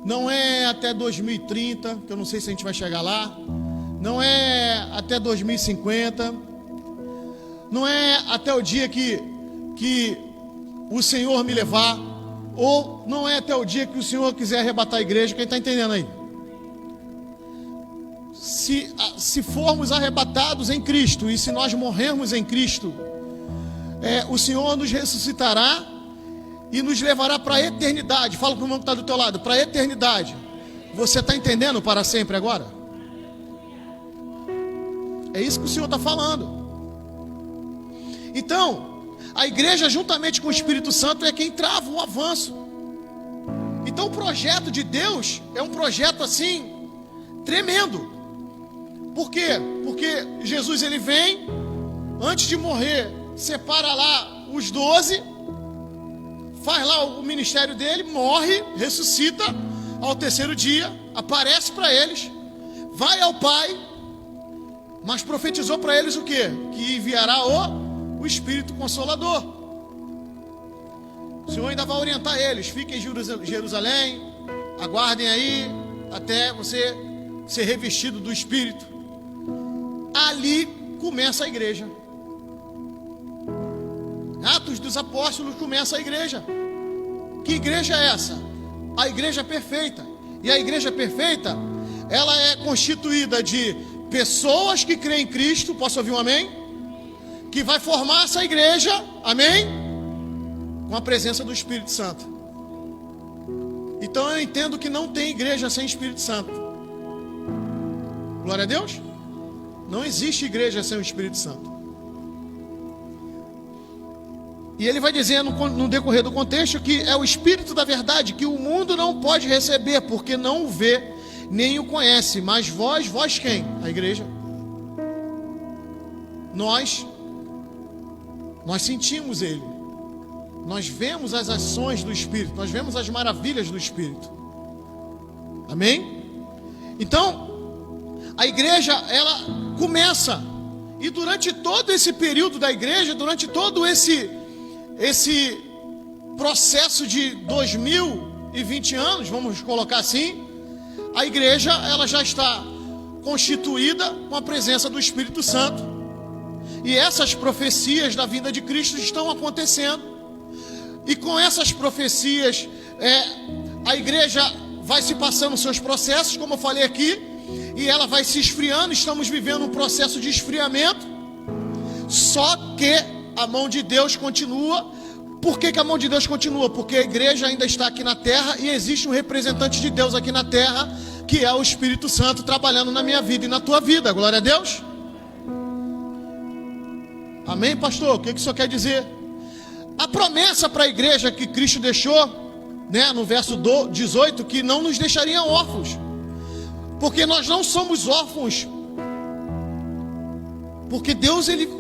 não é até 2030, que eu não sei se a gente vai chegar lá, não é até 2050, não é até o dia que o Senhor me levar, ou não é até o dia que o Senhor quiser arrebatar a igreja. Quem está entendendo aí? se formos arrebatados em Cristo, e se nós morrermos em Cristo, o Senhor nos ressuscitará e nos levará para a eternidade. Fala para o irmão que está do teu lado, para a eternidade. Você está entendendo para sempre agora? É isso que o Senhor está falando. Então, a igreja juntamente com o Espírito Santo é quem trava o avanço. Então o projeto de Deus é um projeto assim, tremendo. Por quê? Porque Jesus ele vem, antes de morrer, separa lá os 12, faz lá o ministério dele, morre, ressuscita ao terceiro dia, aparece para eles, vai ao Pai, mas profetizou para eles o quê? Que enviará o Espírito Consolador. O Senhor ainda vai orientar eles: fiquem em Jerusalém, aguardem aí até você ser revestido do Espírito. Ali começa a igreja. Atos dos Apóstolos começa a igreja. Que igreja é essa? A igreja perfeita. E a igreja perfeita, ela é constituída de pessoas que creem em Cristo. Posso ouvir um amém? Que vai formar essa igreja, amém? Com a presença do Espírito Santo. Então eu entendo que não tem igreja sem Espírito Santo. Glória a Deus. Não existe igreja sem o Espírito Santo. E ele vai dizendo no decorrer do contexto que é o Espírito da verdade, que o mundo não pode receber, porque não o vê, nem o conhece. Mas vós quem? A igreja. Nós sentimos ele. Nós vemos as ações do Espírito, nós vemos as maravilhas do Espírito. Amém? Então, a igreja, ela começa, e durante todo esse período da igreja, durante todo esse processo de 2020 anos, vamos colocar assim, a igreja, ela já está constituída com a presença do Espírito Santo, e essas profecias da vinda de Cristo estão acontecendo, e com essas profecias, a igreja vai se passando seus processos, como eu falei aqui, e ela vai se esfriando. Estamos vivendo um processo de esfriamento, só que a mão de Deus continua. Por que a mão de Deus continua? Porque a igreja ainda está aqui na terra, e existe um representante de Deus aqui na terra, que é o Espírito Santo, trabalhando na minha vida e na tua vida. Glória a Deus. Amém, pastor? O que isso quer dizer? A promessa para a igreja que Cristo deixou, no verso 18, que não nos deixaria órfãos, porque nós não somos órfãos, porque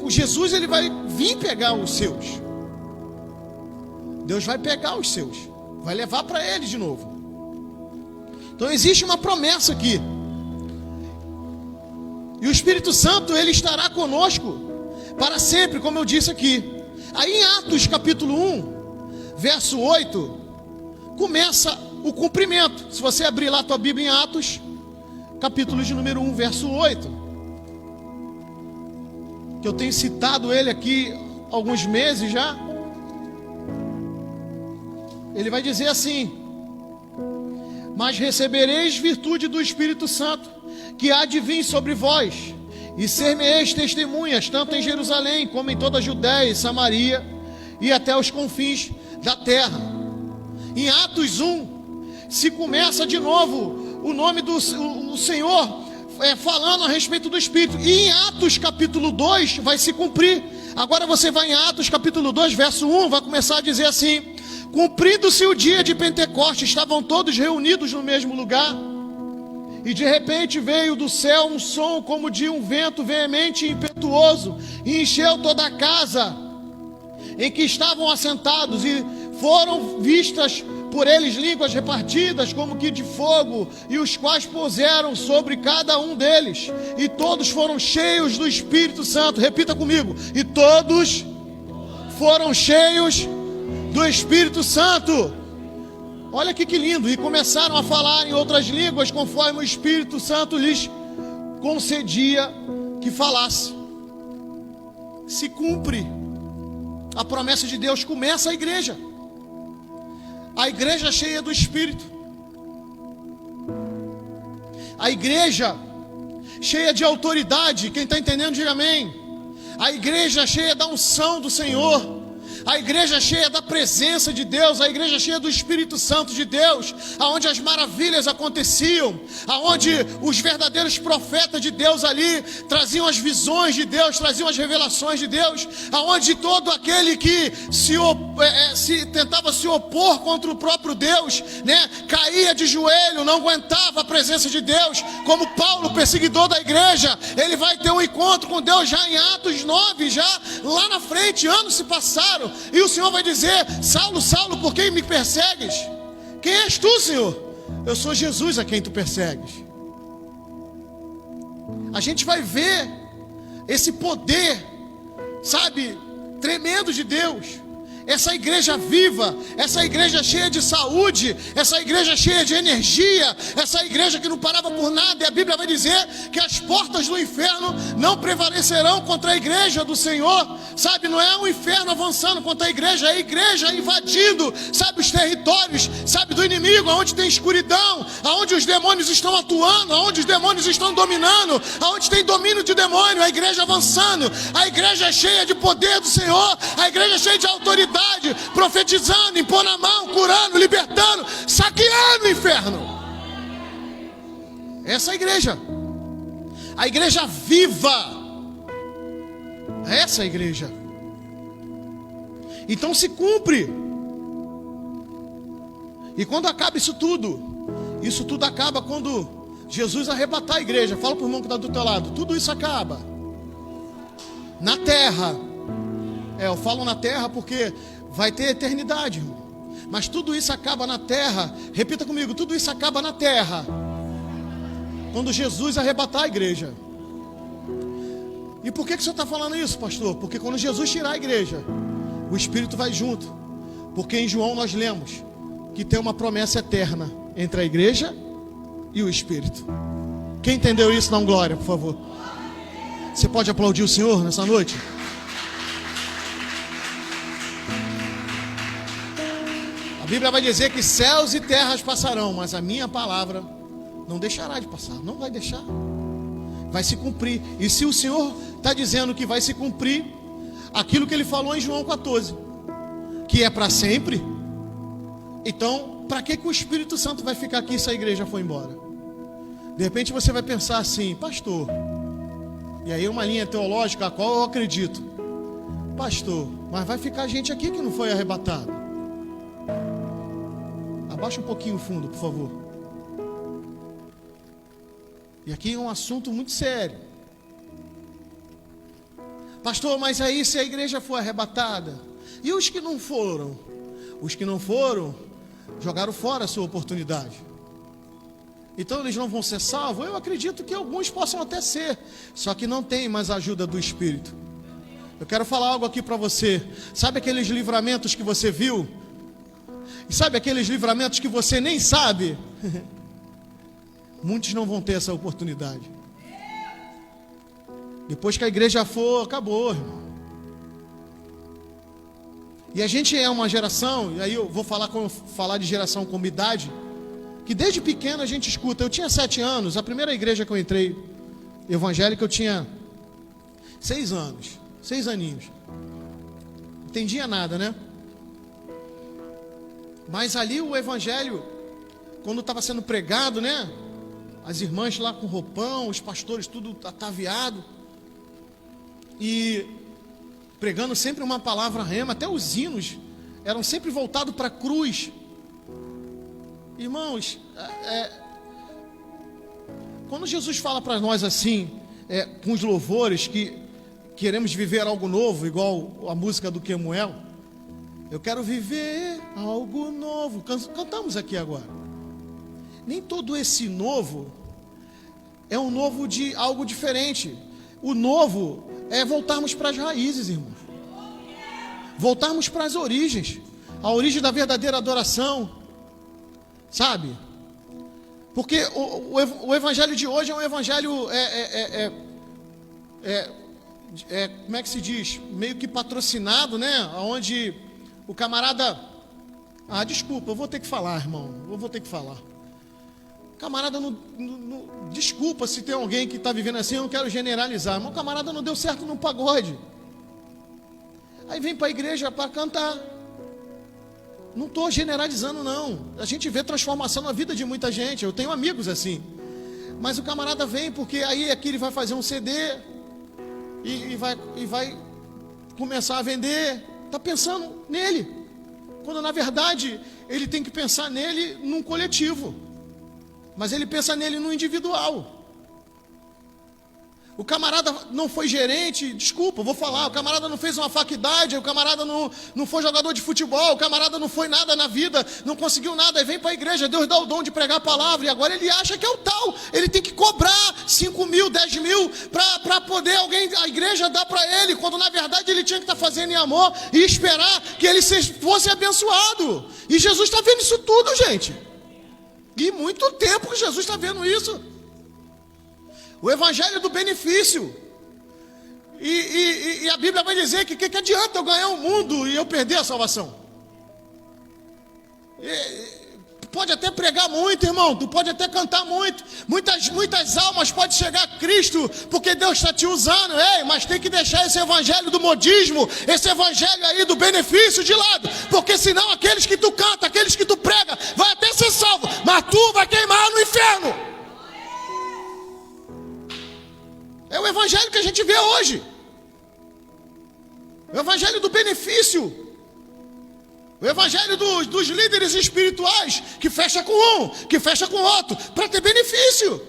Jesus ele vai vir pegar os seus. Deus vai pegar os seus, vai levar para ele de novo. Então existe uma promessa aqui, e o Espírito Santo ele estará conosco para sempre, como eu disse aqui. Aí em Atos capítulo 1, verso 8, começa o cumprimento. Se você abrir lá a tua Bíblia em Atos, capítulo de número 1, verso 8, que eu tenho citado ele aqui há alguns meses já. Ele vai dizer assim: mas recebereis virtude do Espírito Santo, que há de vir sobre vós, e ser-me-eis testemunhas, tanto em Jerusalém, como em toda a Judéia e Samaria, e até os confins da terra. Em Atos 1, se começa de novo o nome do Senhor, falando a respeito do Espírito. E em Atos capítulo 2 vai se cumprir. Agora você vai em Atos capítulo 2, verso 1, vai começar a dizer assim: cumprindo-se o dia de Pentecostes, estavam todos reunidos no mesmo lugar, e de repente veio do céu um som como de um vento veemente e impetuoso, e encheu toda a casa em que estavam assentados, e foram vistas por eles línguas repartidas como que de fogo, e os quais puseram sobre cada um deles, e todos foram cheios do Espírito Santo. Repita comigo: e todos foram cheios do Espírito Santo. Olha que lindo. E começaram a falar em outras línguas, conforme o Espírito Santo lhes concedia que falasse. Se cumpre a promessa de Deus, começa a igreja cheia do Espírito. A igreja cheia de autoridade. Quem está entendendo, diga amém. A igreja cheia da unção do Senhor, a igreja cheia da presença de Deus, a igreja cheia do Espírito Santo de Deus, aonde as maravilhas aconteciam, aonde os verdadeiros profetas de Deus ali traziam as visões de Deus, traziam as revelações de Deus, aonde todo aquele que tentava se opor contra o próprio Deus, né, caía de joelho, não aguentava a presença de Deus. Como Paulo, perseguidor da igreja, ele vai ter um encontro com Deus já em Atos 9, já lá na frente. Anos se passaram e o Senhor vai dizer: Saulo, Saulo, por que me persegues? Quem és tu, Senhor? Eu sou Jesus a quem tu persegues. A gente vai ver esse poder, sabe, tremendo de Deus. Essa igreja viva, essa igreja cheia de saúde, essa igreja cheia de energia, essa igreja que não parava por nada. E a Bíblia vai dizer que as portas do inferno não prevalecerão contra a igreja do Senhor, sabe? Não é o inferno avançando contra a igreja invadindo, sabe, os territórios, sabe, do inimigo, aonde tem escuridão, aonde os demônios estão atuando, aonde os demônios estão dominando, aonde tem domínio de demônio, a igreja avançando, a igreja cheia de poder do Senhor, a igreja cheia de autoridade, profetizando, impondo a mão, curando, libertando, saqueando o inferno. Essa é a igreja viva, essa é a igreja. Então se cumpre. E quando acaba isso tudo acaba quando Jesus arrebatar a igreja. Fala para o irmão que está do teu lado: tudo isso acaba na terra. Eu falo na terra porque vai ter eternidade, irmão. Mas tudo isso acaba na terra. Repita comigo: tudo isso acaba na terra quando Jesus arrebatar a igreja. E por que o senhor está falando isso, pastor? Porque quando Jesus tirar a igreja, o Espírito vai junto. Porque em João nós lemos que tem uma promessa eterna entre a igreja e o Espírito. Quem entendeu isso, dá um glória, por favor. Você pode aplaudir o Senhor nessa noite? A Bíblia vai dizer que céus e terras passarão, mas a minha palavra não deixará de passar. Não vai deixar. Vai se cumprir. E se o Senhor está dizendo que vai se cumprir aquilo que Ele falou em João 14, que é para sempre, então para que o Espírito Santo vai ficar aqui se a igreja for embora? De repente você vai pensar assim: pastor, e aí uma linha teológica a qual eu acredito: pastor, mas vai ficar gente aqui que não foi arrebatado. Abaixa um pouquinho o fundo, por favor. E aqui é um assunto muito sério. Pastor, mas aí se a igreja for arrebatada, e os que não foram? Os que não foram jogaram fora a sua oportunidade. Então eles não vão ser salvos? Eu acredito que alguns possam até ser, só que não tem mais a ajuda do Espírito. Eu quero falar algo aqui para você. Sabe aqueles livramentos que você viu? E sabe aqueles livramentos que você nem sabe? Muitos não vão ter essa oportunidade. Depois que a igreja for, acabou, irmão. E a gente é uma geração, e aí eu vou falar de geração como idade, que desde pequeno a gente escuta. Eu tinha 7 anos, a primeira igreja que eu entrei evangélica, eu tinha 6 anos, 6 aninhos. Não entendia nada, né? Mas ali o evangelho, quando estava sendo pregado, né? As irmãs lá com roupão, os pastores tudo ataviado, e pregando sempre uma palavra rema. Até os hinos eram sempre voltados para a cruz. Irmãos, quando Jesus fala para nós assim, com os louvores, que queremos viver algo novo, igual a música do Kemuel, eu quero viver algo novo. Cantamos aqui agora. Nem todo esse novo é um novo de algo diferente. O novo é voltarmos para as raízes, irmãos. Voltarmos para as origens. A origem da verdadeira adoração. Sabe? Porque o evangelho de hoje é um evangelho como é que se diz? Meio que patrocinado, né? Onde o camarada... desculpa, eu vou ter que falar, irmão. Eu vou ter que falar. Camarada desculpa se tem alguém que está vivendo assim, eu não quero generalizar, mas o camarada não deu certo no pagode. Aí vem para a igreja para cantar. Não estou generalizando, não. A gente vê transformação na vida de muita gente. Eu tenho amigos assim. Mas o camarada vem porque aí aqui ele vai fazer um CD e vai começar a vender. Está pensando nele. Quando na verdade ele tem que pensar nele num coletivo. Mas ele pensa nele no individual. O camarada não foi gerente, desculpa, vou falar, o camarada não fez uma faculdade, o camarada não foi jogador de futebol, o camarada não foi nada na vida, não conseguiu nada, aí vem para a igreja, Deus dá o dom de pregar a palavra, e agora ele acha que é o tal, ele tem que cobrar 5 mil, 10 mil, para poder a igreja dar para ele, quando na verdade ele tinha que estar fazendo em amor, e esperar que ele fosse abençoado. E Jesus está vendo isso tudo, gente. E muito tempo que Jesus está vendo isso. O evangelho do benefício. E a Bíblia vai dizer que adianta eu ganhar o mundo e eu perder a salvação? Pode até pregar muito, irmão. Tu pode até cantar muito. Muitas almas podem chegar a Cristo, porque Deus está te usando. Ei, mas tem que deixar esse evangelho do modismo, esse evangelho aí do benefício de lado. Porque senão aqueles que tu canta, aqueles que tu prega, vai até ser salvo, mas tu vai queimar no inferno. É o evangelho que a gente vê hoje. O evangelho do benefício. O evangelho dos líderes espirituais, que fecha com um, que fecha com outro, para ter benefício.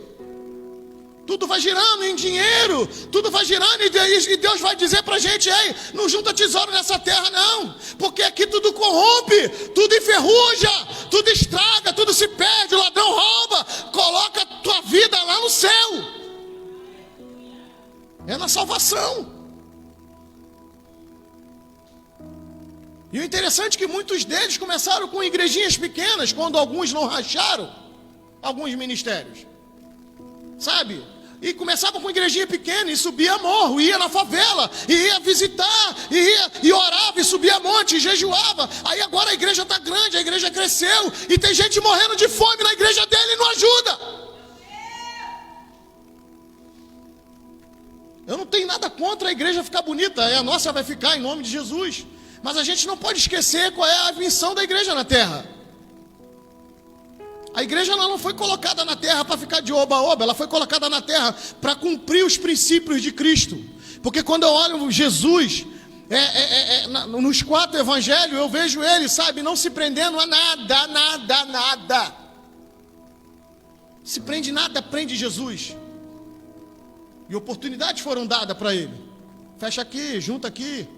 Tudo vai girando em dinheiro, tudo vai girando e Deus vai dizer para a gente: ei, não junta tesouro nessa terra não, porque aqui tudo corrompe, tudo enferruja, tudo estraga, tudo se perde, o ladrão rouba. Coloca a tua vida lá no céu. É na salvação. E o interessante é que muitos deles começaram com igrejinhas pequenas, quando alguns não racharam alguns ministérios, sabe? E começavam com igrejinha pequena e subia morro, ia na favela, e ia visitar, e orava, e subia monte, e jejuava. Aí agora a igreja está grande, a igreja cresceu, e tem gente morrendo de fome na igreja dele e não ajuda. Eu não tenho nada contra a igreja ficar bonita, a nossa vai ficar em nome de Jesus. Mas a gente não pode esquecer qual é a missão da igreja na terra. A igreja ela não foi colocada na terra para ficar de oba-oba, ela foi colocada na terra para cumprir os princípios de Cristo. Porque quando eu olho Jesus, nos 4 evangelhos, eu vejo ele, sabe, não se prendendo a nada. Se prende nada, prende Jesus. E oportunidades foram dadas para ele. Fecha aqui, junta aqui,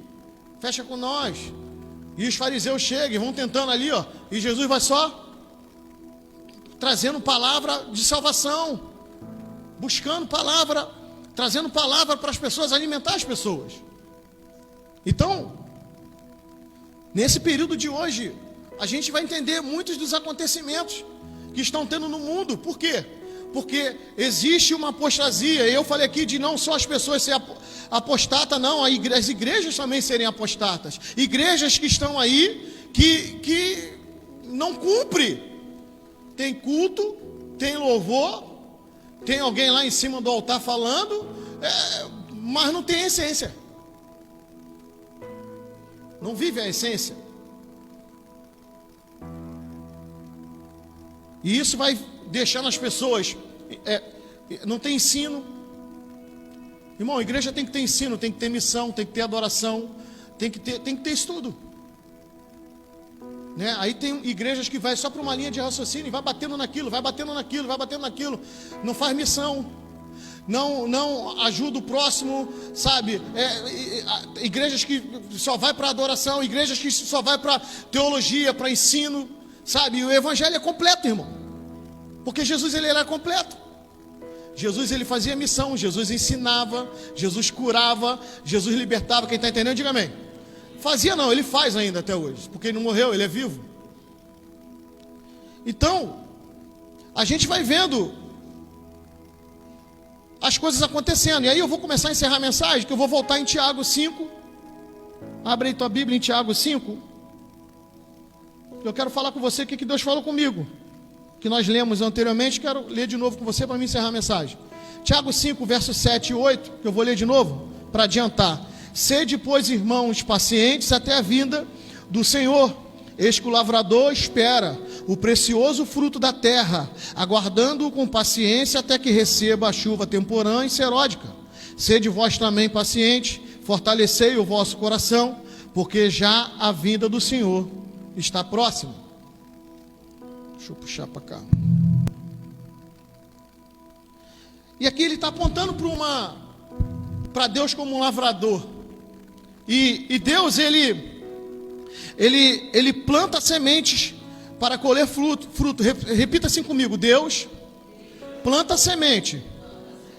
fecha com nós. E os fariseus chegam e vão tentando ali, ó. E Jesus vai só trazendo palavra de salvação, buscando palavra, trazendo palavra para as pessoas, alimentar as pessoas. Então, nesse período de hoje, a gente vai entender muitos dos acontecimentos que estão tendo no mundo. Por quê? Porque existe uma apostasia. Eu falei aqui de não só as pessoas serem apostatas, não, as igrejas também serem apostatas. Igrejas que estão aí, que não cumprem. Tem culto, tem louvor, tem alguém lá em cima do altar falando, mas não tem essência. Não vive a essência. E isso vai deixando as pessoas, não tem ensino. Irmão, a igreja tem que ter ensino, tem que ter missão, tem que ter adoração, tem que ter isso tudo, né? Aí tem igrejas que vai só para uma linha de raciocínio e vai batendo naquilo, não faz missão, não ajuda o próximo, sabe? Igrejas que só vai para adoração, igrejas que só vai para teologia, para ensino, sabe? E o evangelho é completo, irmão, porque Jesus ele era completo. Jesus ele fazia missão, Jesus ensinava, Jesus curava, Jesus libertava. Quem está entendendo, diga amém. Fazia não, ele faz ainda até hoje, porque ele não morreu, ele é vivo. Então, a gente vai vendo as coisas acontecendo. E aí eu vou começar a encerrar a mensagem, que eu vou voltar em Tiago 5. Abre aí tua Bíblia em Tiago 5. Eu quero falar com você o que Deus falou comigo. que nós lemos anteriormente, quero ler de novo com você para me encerrar a mensagem. Tiago 5, versos 7 e 8, que eu vou ler de novo, para adiantar. Sede, pois, irmãos, pacientes até a vinda do Senhor. Eis que o lavrador espera o precioso fruto da terra, aguardando-o com paciência até que receba a chuva temporã e seródica. Sede vós também pacientes, fortalecei o vosso coração, porque já a vinda do Senhor está próxima. Deixa eu puxar para cá. E aqui ele está apontando para Deus como um lavrador. E Deus, ele planta sementes para colher fruto. Repita assim comigo: Deus planta semente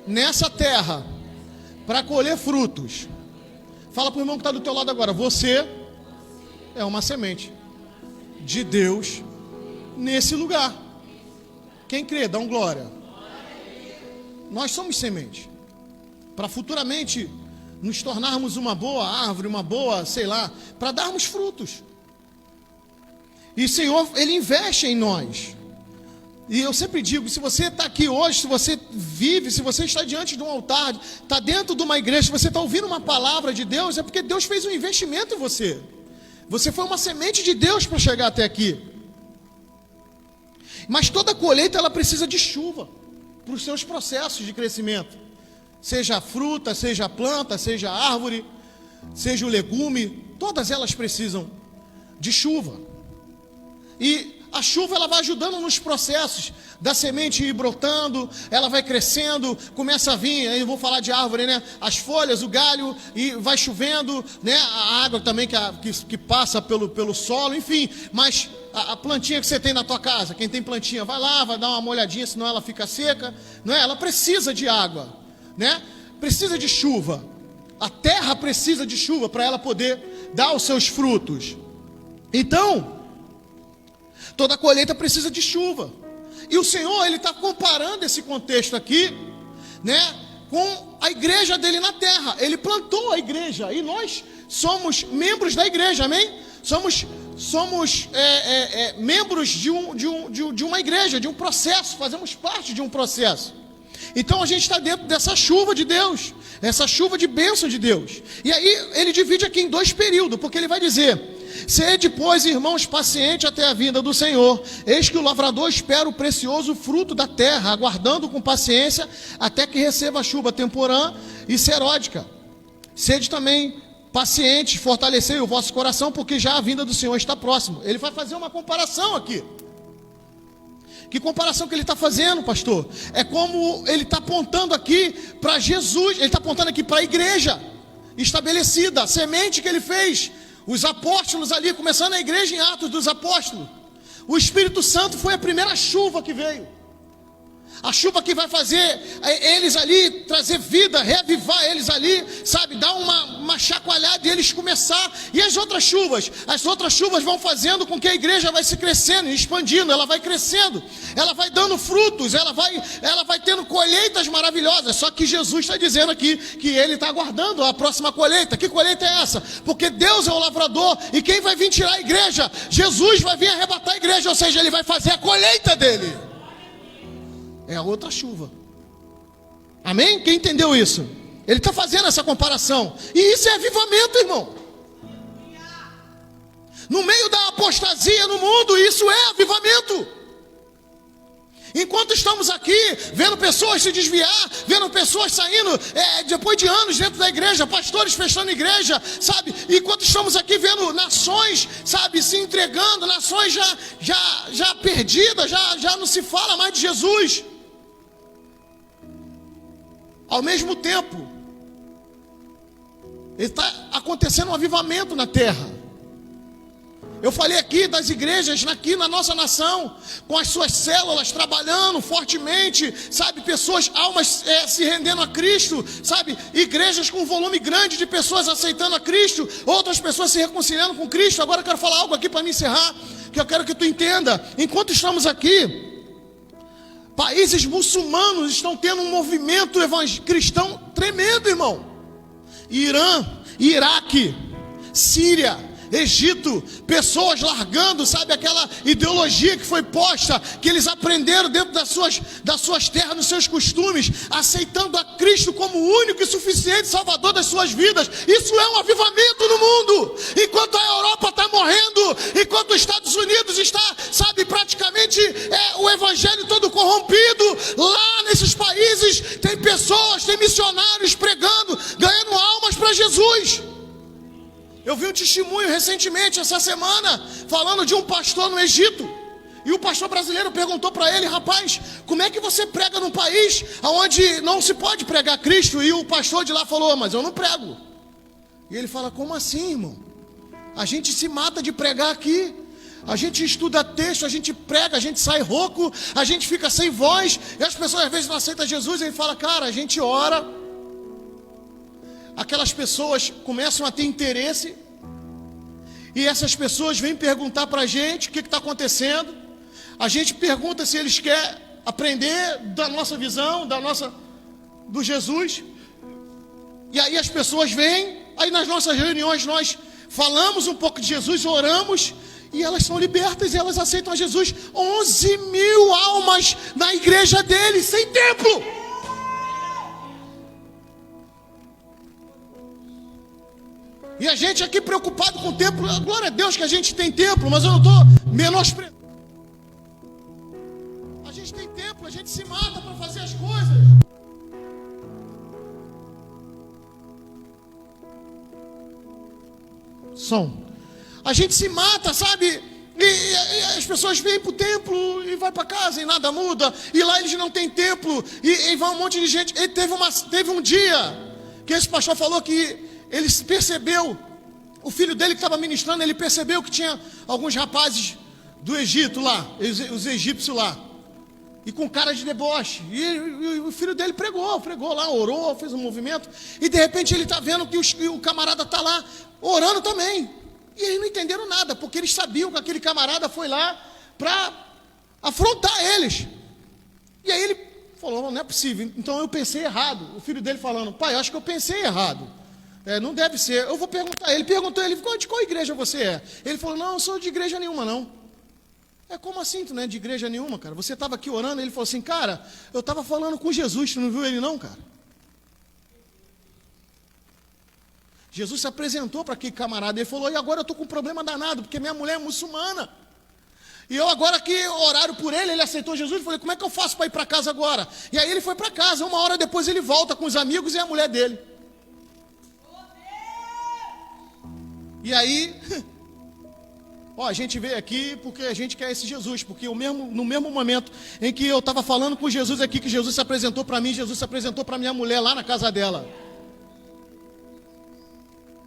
nessa terra para colher frutos. Fala para o irmão que está do teu lado agora: você é uma semente de Deus nesse lugar. Quem crê, dá um glória. Nós somos semente para futuramente nos tornarmos uma boa árvore, uma boa, sei lá, para darmos frutos. E o Senhor, Ele investe em nós. E eu sempre digo, se você está aqui hoje, se você vive, se você está diante de um altar, está dentro de uma igreja, se você está ouvindo uma palavra de Deus, é porque Deus fez um investimento em você. Você foi uma semente de Deus para chegar até aqui. Mas toda colheita, ela precisa de chuva para os seus processos de crescimento. Seja a fruta, seja a planta, seja a árvore, seja o legume, todas elas precisam de chuva. E a chuva, ela vai ajudando nos processos da semente ir brotando, ela vai crescendo, começa a vir, aí eu vou falar de árvore, né? As folhas, o galho, e vai chovendo, né? A água também que passa pelo solo, enfim. Mas a plantinha que você tem na tua casa, quem tem plantinha, vai lá, vai dar uma molhadinha, senão ela fica seca, não é? Ela precisa de água, né? Precisa de chuva. A terra precisa de chuva para ela poder dar os seus frutos. Então, toda colheita precisa de chuva. E o Senhor, Ele está comparando esse contexto aqui, né, com a igreja dele na terra. Ele plantou a igreja e nós somos membros da igreja, amém? Somos membros de uma igreja, de um processo, fazemos parte de um processo. Então a gente está dentro dessa chuva de Deus, essa chuva de bênção de Deus. E aí ele divide aqui em dois períodos, porque ele vai dizer: sede, pois, irmãos, pacientes até a vinda do Senhor. Eis que o lavrador espera o precioso fruto da terra, aguardando com paciência até que receba a chuva temporã e seródica. Sede também pacientes, fortalecei o vosso coração, porque já a vinda do Senhor está próximo. Ele vai fazer uma comparação aqui. Que comparação que ele está fazendo, pastor? É como ele está apontando aqui para Jesus, ele está apontando aqui para a igreja estabelecida, a semente que ele fez. Os apóstolos ali, começando a igreja em Atos dos Apóstolos. O Espírito Santo foi a primeira chuva que veio. A chuva que vai fazer eles ali, trazer vida, reavivar eles ali, sabe, dar uma chacoalhada e eles começar. E as outras chuvas vão fazendo com que a igreja vai se crescendo, expandindo, ela vai crescendo, ela vai dando frutos, ela vai tendo colheitas maravilhosas. Só que Jesus está dizendo aqui que Ele está aguardando a próxima colheita. Que colheita é essa? Porque Deus é o lavrador e quem vai vir tirar a igreja? Jesus vai vir arrebatar a igreja, ou seja, Ele vai fazer a colheita dele. É a outra chuva. Amém? Quem entendeu isso? Ele está fazendo essa comparação. E isso é avivamento, irmão. No meio da apostasia no mundo, isso é avivamento. Enquanto estamos aqui, vendo pessoas se desviar, vendo pessoas saindo, depois de anos dentro da igreja, pastores fechando igreja, sabe? Enquanto estamos aqui vendo nações, sabe, se entregando, nações já perdidas, já não se fala mais de Jesus. Ao mesmo tempo, está acontecendo um avivamento na terra. Eu falei aqui das igrejas aqui na nossa nação, com as suas células trabalhando fortemente, sabe, pessoas, almas se rendendo a Cristo, sabe, igrejas com um volume grande de pessoas aceitando a Cristo, outras pessoas se reconciliando com Cristo. Agora eu quero falar algo aqui para me encerrar, que eu quero que tu entenda. Enquanto estamos aqui, países muçulmanos estão tendo um movimento cristão tremendo, irmão. Irã, Iraque, Síria, Egito, pessoas largando, sabe, aquela ideologia que foi posta, que eles aprenderam dentro das suas terras, nos seus costumes, aceitando a Cristo como o único e suficiente Salvador das suas vidas. Isso é um avivamento no mundo. Enquanto a Europa está morrendo, enquanto os Estados Unidos está, sabe, praticamente o evangelho todo corrompido, lá nesses países tem pessoas, tem missionários pregando, ganhando almas para Jesus. Eu vi um testemunho recentemente, essa semana, falando de um pastor no Egito. E o pastor brasileiro perguntou para ele: rapaz, como é que você prega num país onde não se pode pregar Cristo? E o pastor de lá falou: mas eu não prego. E ele fala: como assim, irmão? A gente se mata de pregar aqui. A gente estuda texto, a gente prega, a gente sai rouco, a gente fica sem voz. E as pessoas às vezes não aceitam Jesus. E ele fala: cara, a gente ora. Aquelas pessoas começam a ter interesse. E essas pessoas vêm perguntar para a gente o que está acontecendo. A gente pergunta se eles querem aprender da nossa visão, do Jesus. E aí as pessoas vêm, aí nas nossas reuniões nós falamos um pouco de Jesus, oramos, e elas são libertas e elas aceitam a Jesus. 11 mil almas na igreja deles, sem templo. E a gente aqui preocupado com o templo. Glória a Deus que a gente tem templo, mas eu não estou menosprezando. A gente tem templo, a gente se mata para fazer as coisas. A gente se mata, sabe? E as pessoas vêm para o templo e vai para casa e nada muda. E lá eles não têm templo. E vai um monte de gente. E teve um dia que esse pastor falou que ele percebeu, o filho dele que estava ministrando, ele percebeu que tinha alguns rapazes do Egito lá, os egípcios lá, e com cara de deboche. E o filho dele pregou lá, orou, fez um movimento, e de repente ele está vendo que o camarada está lá orando também. E eles não entenderam nada, porque eles sabiam que aquele camarada foi lá para afrontar eles. E aí ele falou: não é possível. Então eu pensei errado. O filho dele falando: pai, eu acho que eu pensei errado. Não deve ser. Eu vou perguntar. Ele perguntou, de qual igreja você é? Ele falou: não, eu sou de igreja nenhuma, não. Como assim tu não é de igreja nenhuma, cara? Você estava aqui orando. Ele falou assim: cara, eu estava falando com Jesus, tu não viu ele não, cara? Jesus se apresentou para aquele camarada. Ele falou: e agora eu estou com um problema danado, porque minha mulher é muçulmana. E eu agora que oraram por ele, ele aceitou Jesus. Eu falei: como é que eu faço para ir para casa agora? E aí ele foi para casa. Uma hora depois ele volta com os amigos e a mulher dele. E aí, a gente veio aqui porque a gente quer esse Jesus, porque no mesmo momento em que eu estava falando com Jesus aqui, que Jesus se apresentou para mim, Jesus se apresentou para minha mulher lá na casa dela.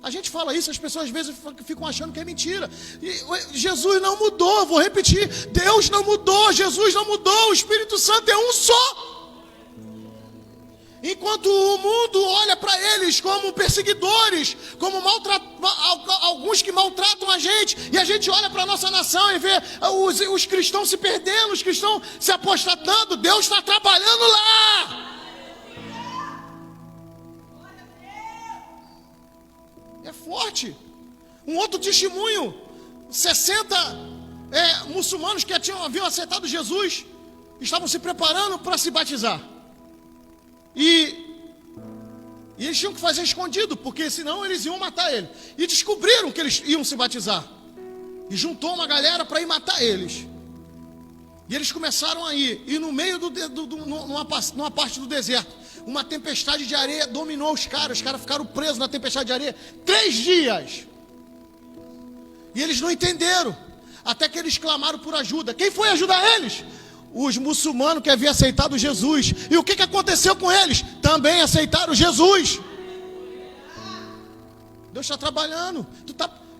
A gente fala isso, as pessoas às vezes ficam achando que é mentira. E Jesus não mudou, vou repetir, Deus não mudou, Jesus não mudou, o Espírito Santo é um só. Enquanto o mundo olha para eles como perseguidores, como alguns que maltratam a gente, e a gente olha para a nossa nação e vê os cristãos se perdendo, os cristãos se apostatando, Deus está trabalhando lá. É forte. Um outro testemunho: 60 muçulmanos que haviam aceitado Jesus estavam se preparando para se batizar. E eles tinham que fazer escondido, porque senão eles iam matar ele. E descobriram que eles iam se batizar. E juntou uma galera para ir matar eles. E eles começaram a ir. E no meio numa parte do deserto, uma tempestade de areia dominou os caras. Os caras ficaram presos na tempestade de areia 3 dias. E eles não entenderam. Até que eles clamaram por ajuda. Quem foi ajudar eles? Os muçulmanos que haviam aceitado Jesus. E o que aconteceu com eles? Também aceitaram Jesus. Deus está trabalhando.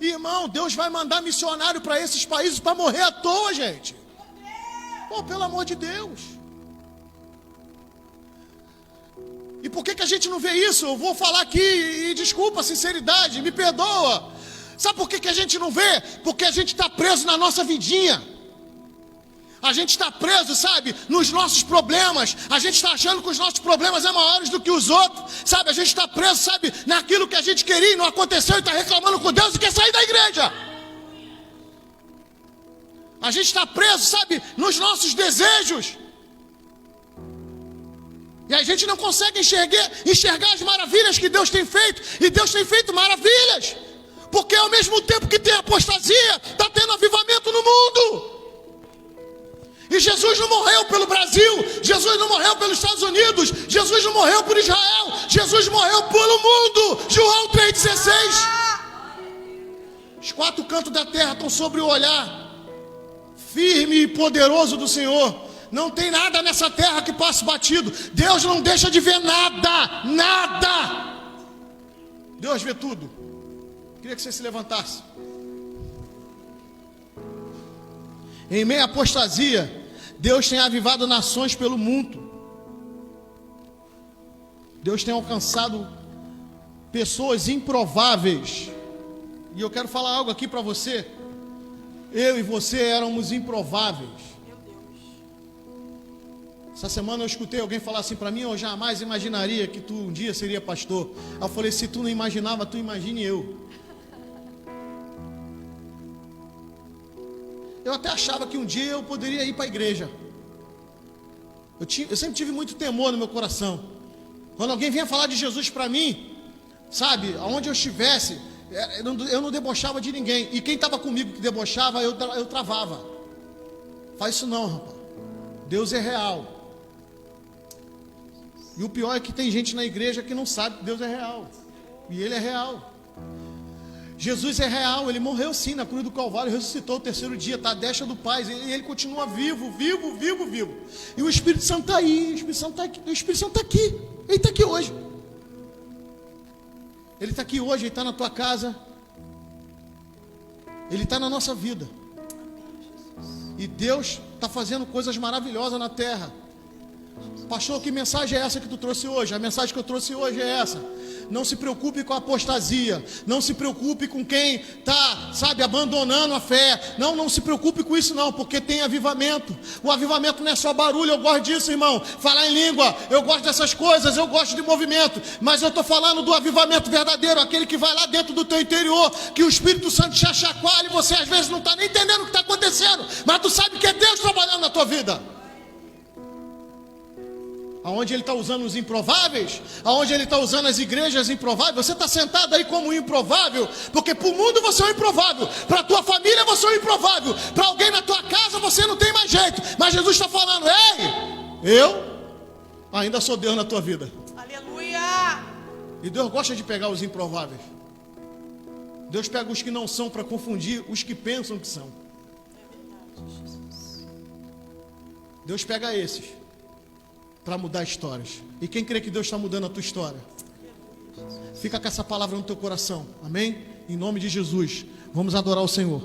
Irmão, Deus vai mandar missionário para esses países para morrer à toa, gente. Pelo amor de Deus. E por que a gente não vê isso? Eu vou falar aqui e desculpa a sinceridade, me perdoa. Sabe por que a gente não vê? Porque a gente está preso na nossa vidinha. A gente está preso, sabe, nos nossos problemas. A gente está achando que os nossos problemas são maiores do que os outros, sabe? A gente está preso, sabe, naquilo que a gente queria e não aconteceu e está reclamando com Deus e quer sair da igreja. A gente está preso, sabe, nos nossos desejos. E a gente não consegue enxergar as maravilhas que Deus tem feito. E Deus tem feito maravilhas. Porque ao mesmo tempo que tem apostasia, está tendo avivamento no mundo. E Jesus não morreu pelo Brasil, Jesus não morreu pelos Estados Unidos, Jesus não morreu por Israel, Jesus morreu pelo mundo. João 3,16. Os quatro cantos da terra estão sobre o olhar firme e poderoso do Senhor. Não tem nada nessa terra que passe batido. Deus não deixa de ver nada, nada. Deus vê tudo. Queria que você se levantasse. Em meio à apostasia, Deus tem avivado nações pelo mundo. Deus tem alcançado pessoas improváveis. E eu quero falar algo aqui para você. Eu e você éramos improváveis. Essa semana eu escutei alguém falar assim para mim: eu jamais imaginaria que tu um dia seria pastor. Aí eu falei: se tu não imaginava, tu imagine eu. Eu até achava que um dia eu poderia ir para a igreja. Eu sempre tive muito temor no meu coração. Quando alguém vinha falar de Jesus para mim, sabe, aonde eu estivesse, eu não debochava de ninguém. E quem estava comigo que debochava, eu travava. Faz isso não, rapaz. Deus é real. E o pior é que tem gente na igreja que não sabe que Deus é real. E Ele é real. Jesus é real, Ele morreu sim na cruz do Calvário, ressuscitou o terceiro dia, está à destra do Pai, e Ele continua vivo, vivo, vivo, vivo. E o Espírito Santo está aí, o Espírito Santo está aqui, o Espírito Santo está aqui, Ele está aqui hoje. Ele está aqui hoje, Ele está na tua casa, Ele está na nossa vida. E Deus está fazendo coisas maravilhosas na terra. Pastor, que mensagem é essa que tu trouxe hoje? A mensagem que eu trouxe hoje é essa: não se preocupe com a apostasia, não se preocupe com quem está, sabe, abandonando a fé. Não se preocupe com isso não, porque tem avivamento. O avivamento não é só barulho, eu gosto disso, irmão. Falar em língua, eu gosto dessas coisas, eu gosto de movimento. Mas eu estou falando do avivamento verdadeiro, aquele que vai lá dentro do teu interior, que o Espírito Santo te chacoalha e você às vezes não está nem entendendo o que está acontecendo, mas tu sabe que é Deus trabalhando na tua vida. Aonde Ele está usando os improváveis, aonde Ele está usando as igrejas improváveis. Você está sentado aí como um improvável, porque para o mundo você é um improvável, para a tua família você é um improvável, para alguém na tua casa você não tem mais jeito. Mas Jesus está falando: ei, eu ainda sou Deus na tua vida. Aleluia! E Deus gosta de pegar os improváveis. Deus pega os que não são para confundir os que pensam que são. Deus pega esses para mudar histórias. E quem crê que Deus está mudando a tua história? Fica com essa palavra no teu coração. Amém? Em nome de Jesus. Vamos adorar o Senhor.